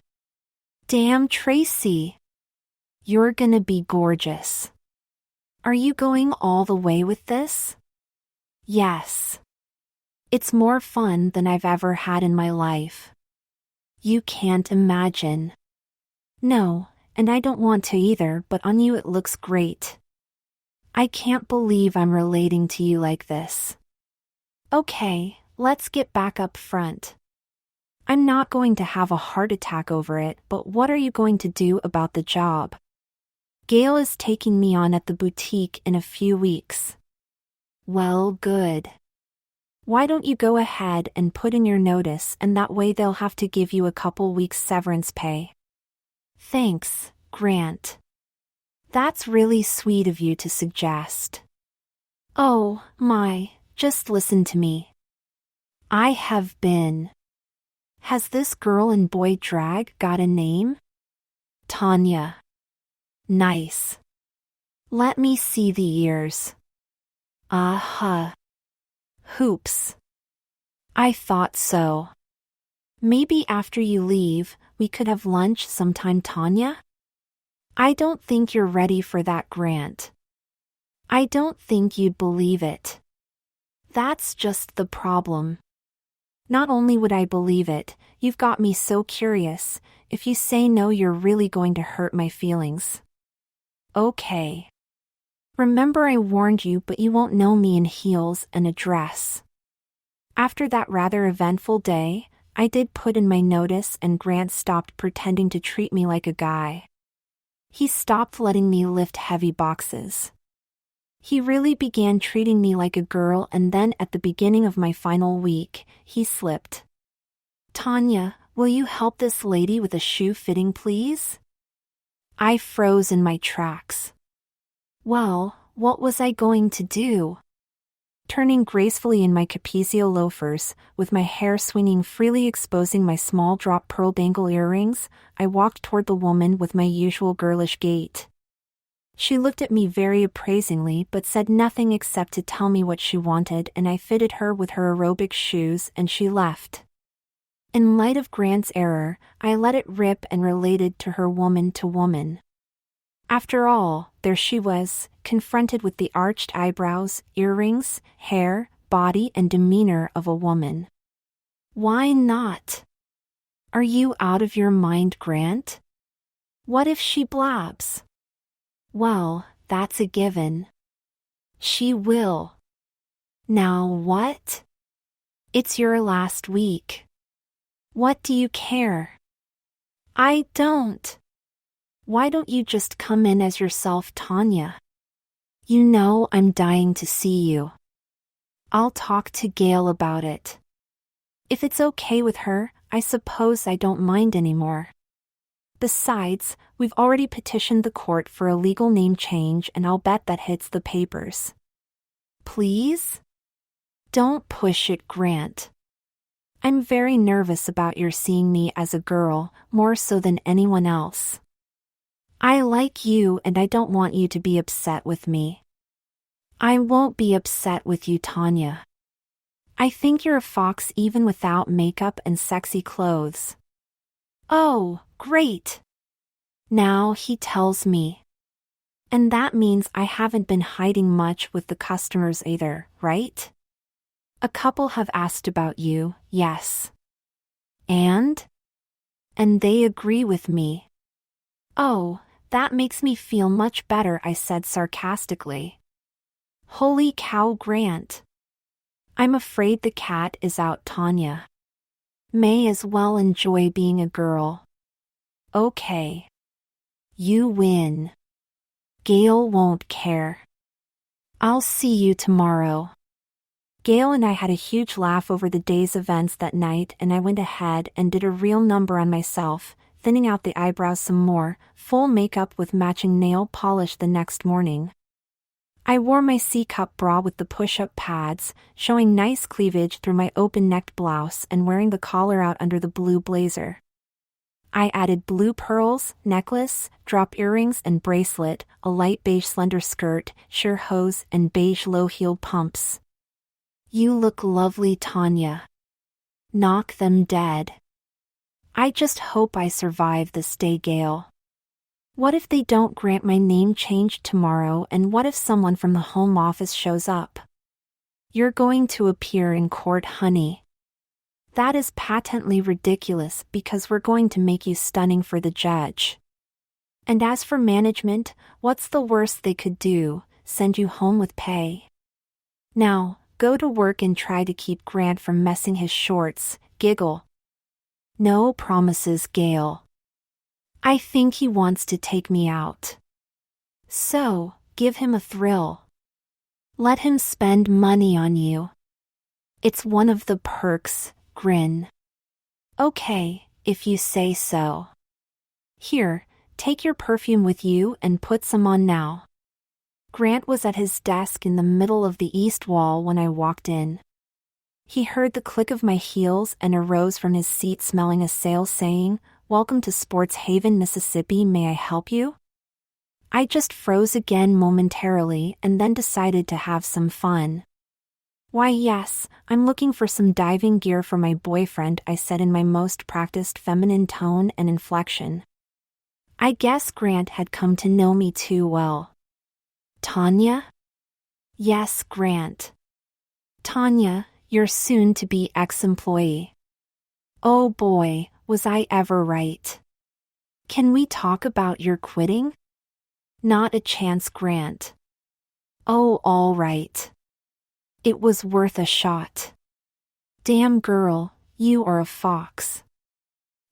"Damn, Tracy! You're gonna be gorgeous. Are you going all the way with this?" "Yes. It's more fun than I've ever had in my life. You can't imagine." "No, and I don't want to either, but on you it looks great. I can't believe I'm relating to you like this." "Okay, let's get back up front. I'm not going to have a heart attack over it, but what are you going to do about the job? Gail is taking me on at the boutique in a few weeks." "Well, good. Why don't you go ahead and put in your notice, and that way they'll have to give you a couple weeks severance pay." "Thanks, Grant. That's really sweet of you to suggest." "Oh, my, just listen to me. I have been. Has this girl in boy drag got a name?" "Tanya." "Nice. Let me see the ears." "Uh-huh. Hoops. I thought so. Maybe after you leave, we could have lunch sometime, Tanya?" "I don't think you're ready for that, Grant. I don't think you'd believe it. That's just the problem. Not only would I believe it, you've got me so curious. If you say no, you're really going to hurt my feelings." "Okay. Remember I warned you, but you won't know me in heels and a dress." After that rather eventful day, I did put in my notice, and Grant stopped pretending to treat me like a guy. He stopped letting me lift heavy boxes. He really began treating me like a girl, and then at the beginning of my final week, he slipped. "Tanya, will you help this lady with a shoe fitting, please?" I froze in my tracks. Well, what was I going to do? Turning gracefully in my Capezio loafers, with my hair swinging freely exposing my small drop pearl bangle earrings, I walked toward the woman with my usual girlish gait. She looked at me very appraisingly but said nothing except to tell me what she wanted, and I fitted her with her aerobic shoes and she left. In light of Grant's error, I let it rip and related to her woman to woman. After all, there she was, confronted with the arched eyebrows, earrings, hair, body and demeanor of a woman. Why not? Are you out of your mind, Grant? What if she blabs? Well, that's a given. She will. Now what? It's your last week. What do you care? I don't. Why don't you just come in as yourself, Tanya? You know I'm dying to see you. I'll talk to Gail about it. If it's okay with her, I suppose I don't mind anymore. Besides, we've already petitioned the court for a legal name change and I'll bet that hits the papers. Please? Don't push it, Grant. I'm very nervous about your seeing me as a girl, more so than anyone else. I like you and I don't want you to be upset with me. I won't be upset with you, Tanya. I think you're a fox even without makeup and sexy clothes. Oh, great. Now he tells me. And that means I haven't been hiding much with the customers either, right? A couple have asked about you, yes. And they agree with me. Oh, that makes me feel much better, I said sarcastically. Holy cow, Grant. I'm afraid the cat is out, Tanya. May as well enjoy being a girl. Okay. You win. Gail won't care. I'll see you tomorrow. Gail and I had a huge laugh over the day's events that night, and I went ahead and did a real number on myself, thinning out the eyebrows some more, full makeup with matching nail polish the next morning. I wore my C-cup bra with the push-up pads, showing nice cleavage through my open-necked blouse and wearing the collar out under the blue blazer. I added blue pearls, necklace, drop earrings and bracelet, a light beige slender skirt, sheer hose and beige low-heeled pumps. You look lovely, Tanya. Knock them dead. I just hope I survive this day, Gail. What if they don't grant my name change tomorrow, and what if someone from the home office shows up? You're going to appear in court, honey. That is patently ridiculous because we're going to make you stunning for the judge. And as for management, what's the worst they could do? Send you home with pay. Now, go to work and try to keep Grant from messing his shorts, giggle. No promises, Gail. I think he wants to take me out. So, give him a thrill. Let him spend money on you. It's one of the perks, grin. Okay, if you say so. Here, take your perfume with you and put some on now. Grant was at his desk in the middle of the east wall when I walked in. He heard the click of my heels and arose from his seat smelling a sail, saying, "Welcome to Sports Haven, Mississippi, may I help you?" I just froze again momentarily and then decided to have some fun. Why yes, I'm looking for some diving gear for my boyfriend, I said in my most practiced feminine tone and inflection. I guess Grant had come to know me too well. Tanya? Yes, Grant. Tanya, your soon-to-be ex-employee. Oh boy, was I ever right. Can we talk about your quitting? Not a chance, Grant. Oh, all right. It was worth a shot. Damn girl, you are a fox.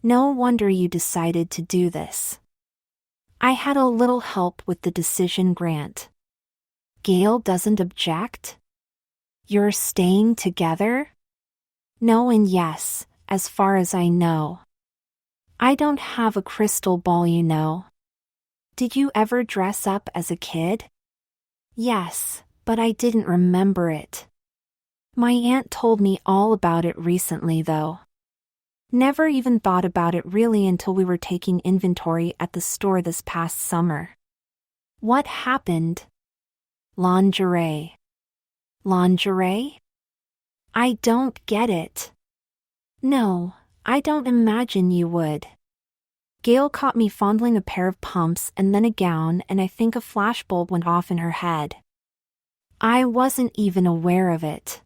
No wonder you decided to do this. I had a little help with the decision, Grant. Gail doesn't object? You're staying together? No and yes, as far as I know. I don't have a crystal ball, you know. Did you ever dress up as a kid? Yes, but I didn't remember it. My aunt told me all about it recently, though. Never even thought about it really until we were taking inventory at the store this past summer. What happened? Lingerie. Lingerie? I don't get it. No, I don't imagine you would. Gail caught me fondling a pair of pumps and then a gown, and I think a flashbulb went off in her head. I wasn't even aware of it.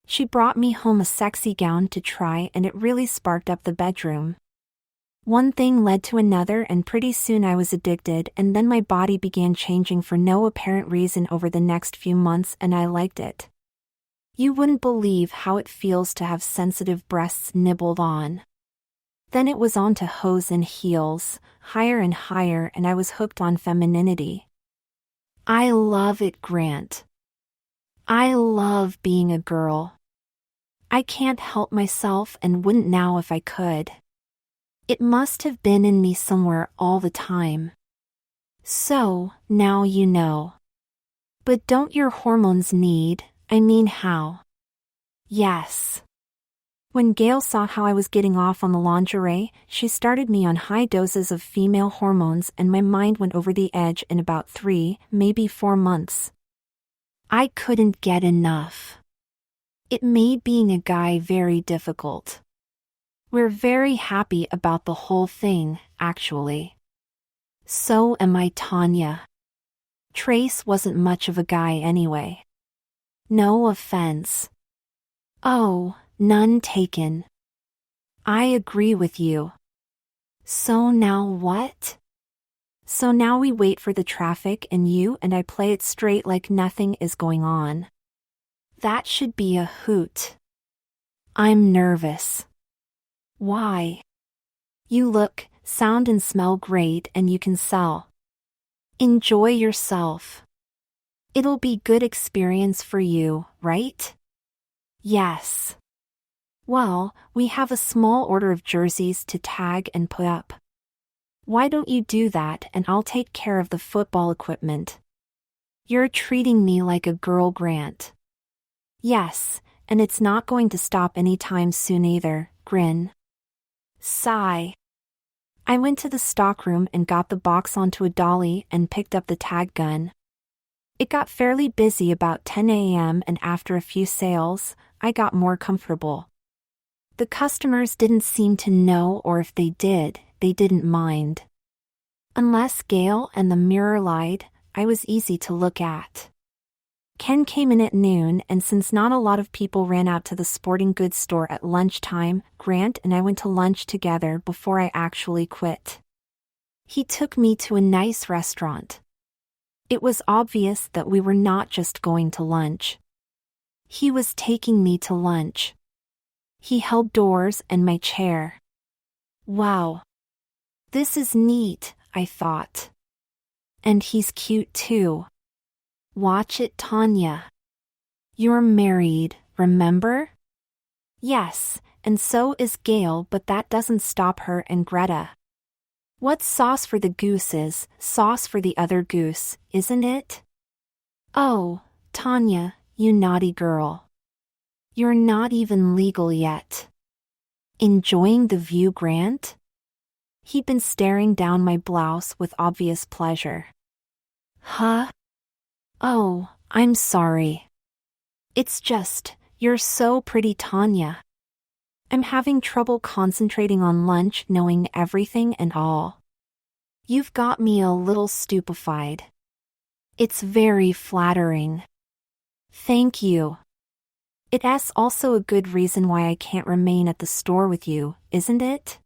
She brought me home a sexy gown to try, and it really sparked up the bedroom. One thing led to another, and pretty soon I was addicted, and then my body began changing for no apparent reason over the next few months, and I liked it. You wouldn't believe how it feels to have sensitive breasts nibbled on. Then it was on to hose and heels, higher and higher, and I was hooked on femininity. I love it, Grant. I love being a girl. I can't help myself and wouldn't now if I could. It must have been in me somewhere all the time. So, now you know. But don't your hormones how? Yes. When Gail saw how I was getting off on the lingerie, she started me on high doses of female hormones, and my mind went over the edge in about 3, maybe 4 months. I couldn't get enough. It made being a guy very difficult. We're very happy about the whole thing, actually. So am I, Tanya. Trace wasn't much of a guy anyway. No offense. Oh, none taken. I agree with you. So now what? So now we wait for the traffic and you and I play it straight like nothing is going on. That should be a hoot. I'm nervous. Why? You look, sound and smell great, and you can sell. Enjoy yourself. It'll be good experience for you, right? Yes. Well, we have a small order of jerseys to tag and put up. Why don't you do that and I'll take care of the football equipment? You're treating me like a girl, Grant. Yes, and it's not going to stop anytime soon either, grin. Sigh. I went to the stockroom and got the box onto a dolly and picked up the tag gun. It got fairly busy about 10 a.m. and after a few sales, I got more comfortable. The customers didn't seem to know, or if they did, they didn't mind. Unless Gail and the mirror lied, I was easy to look at. Ken came in at noon, and since not a lot of people ran out to the sporting goods store at lunchtime, Grant and I went to lunch together before I actually quit. He took me to a nice restaurant. It was obvious that we were not just going to lunch. He was taking me to lunch. He held doors and my chair. Wow. This is neat, I thought. And he's cute too. Watch it, Tanya. You're married, remember? Yes, and so is Gail, but that doesn't stop her and Greta. What's sauce for the goose is sauce for the other goose, isn't it? Oh, Tanya, you naughty girl. You're not even legal yet. Enjoying the view, Grant? He'd been staring down my blouse with obvious pleasure. Huh? Oh, I'm sorry. It's just, you're so pretty, Tanya. I'm having trouble concentrating on lunch knowing everything and all. You've got me a little stupefied. It's very flattering. Thank you. It's also a good reason why I can't remain at the store with you, isn't it?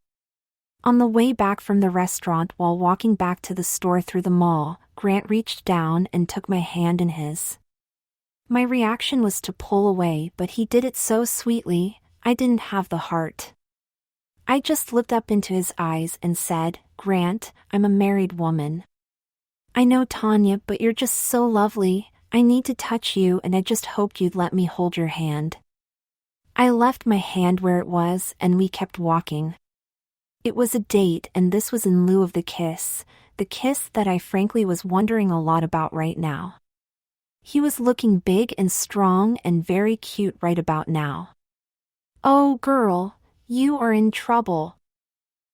On the way back from the restaurant while walking back to the store through the mall, Grant reached down and took my hand in his. My reaction was to pull away, but he did it so sweetly, I didn't have the heart. I just looked up into his eyes and said, Grant, I'm a married woman. I know, Tanya, but you're just so lovely. I need to touch you and I just hoped you'd let me hold your hand. I left my hand where it was and we kept walking. It was a date, and this was in lieu of the kiss that I frankly was wondering a lot about right now. He was looking big and strong and very cute right about now. Oh girl, you are in trouble.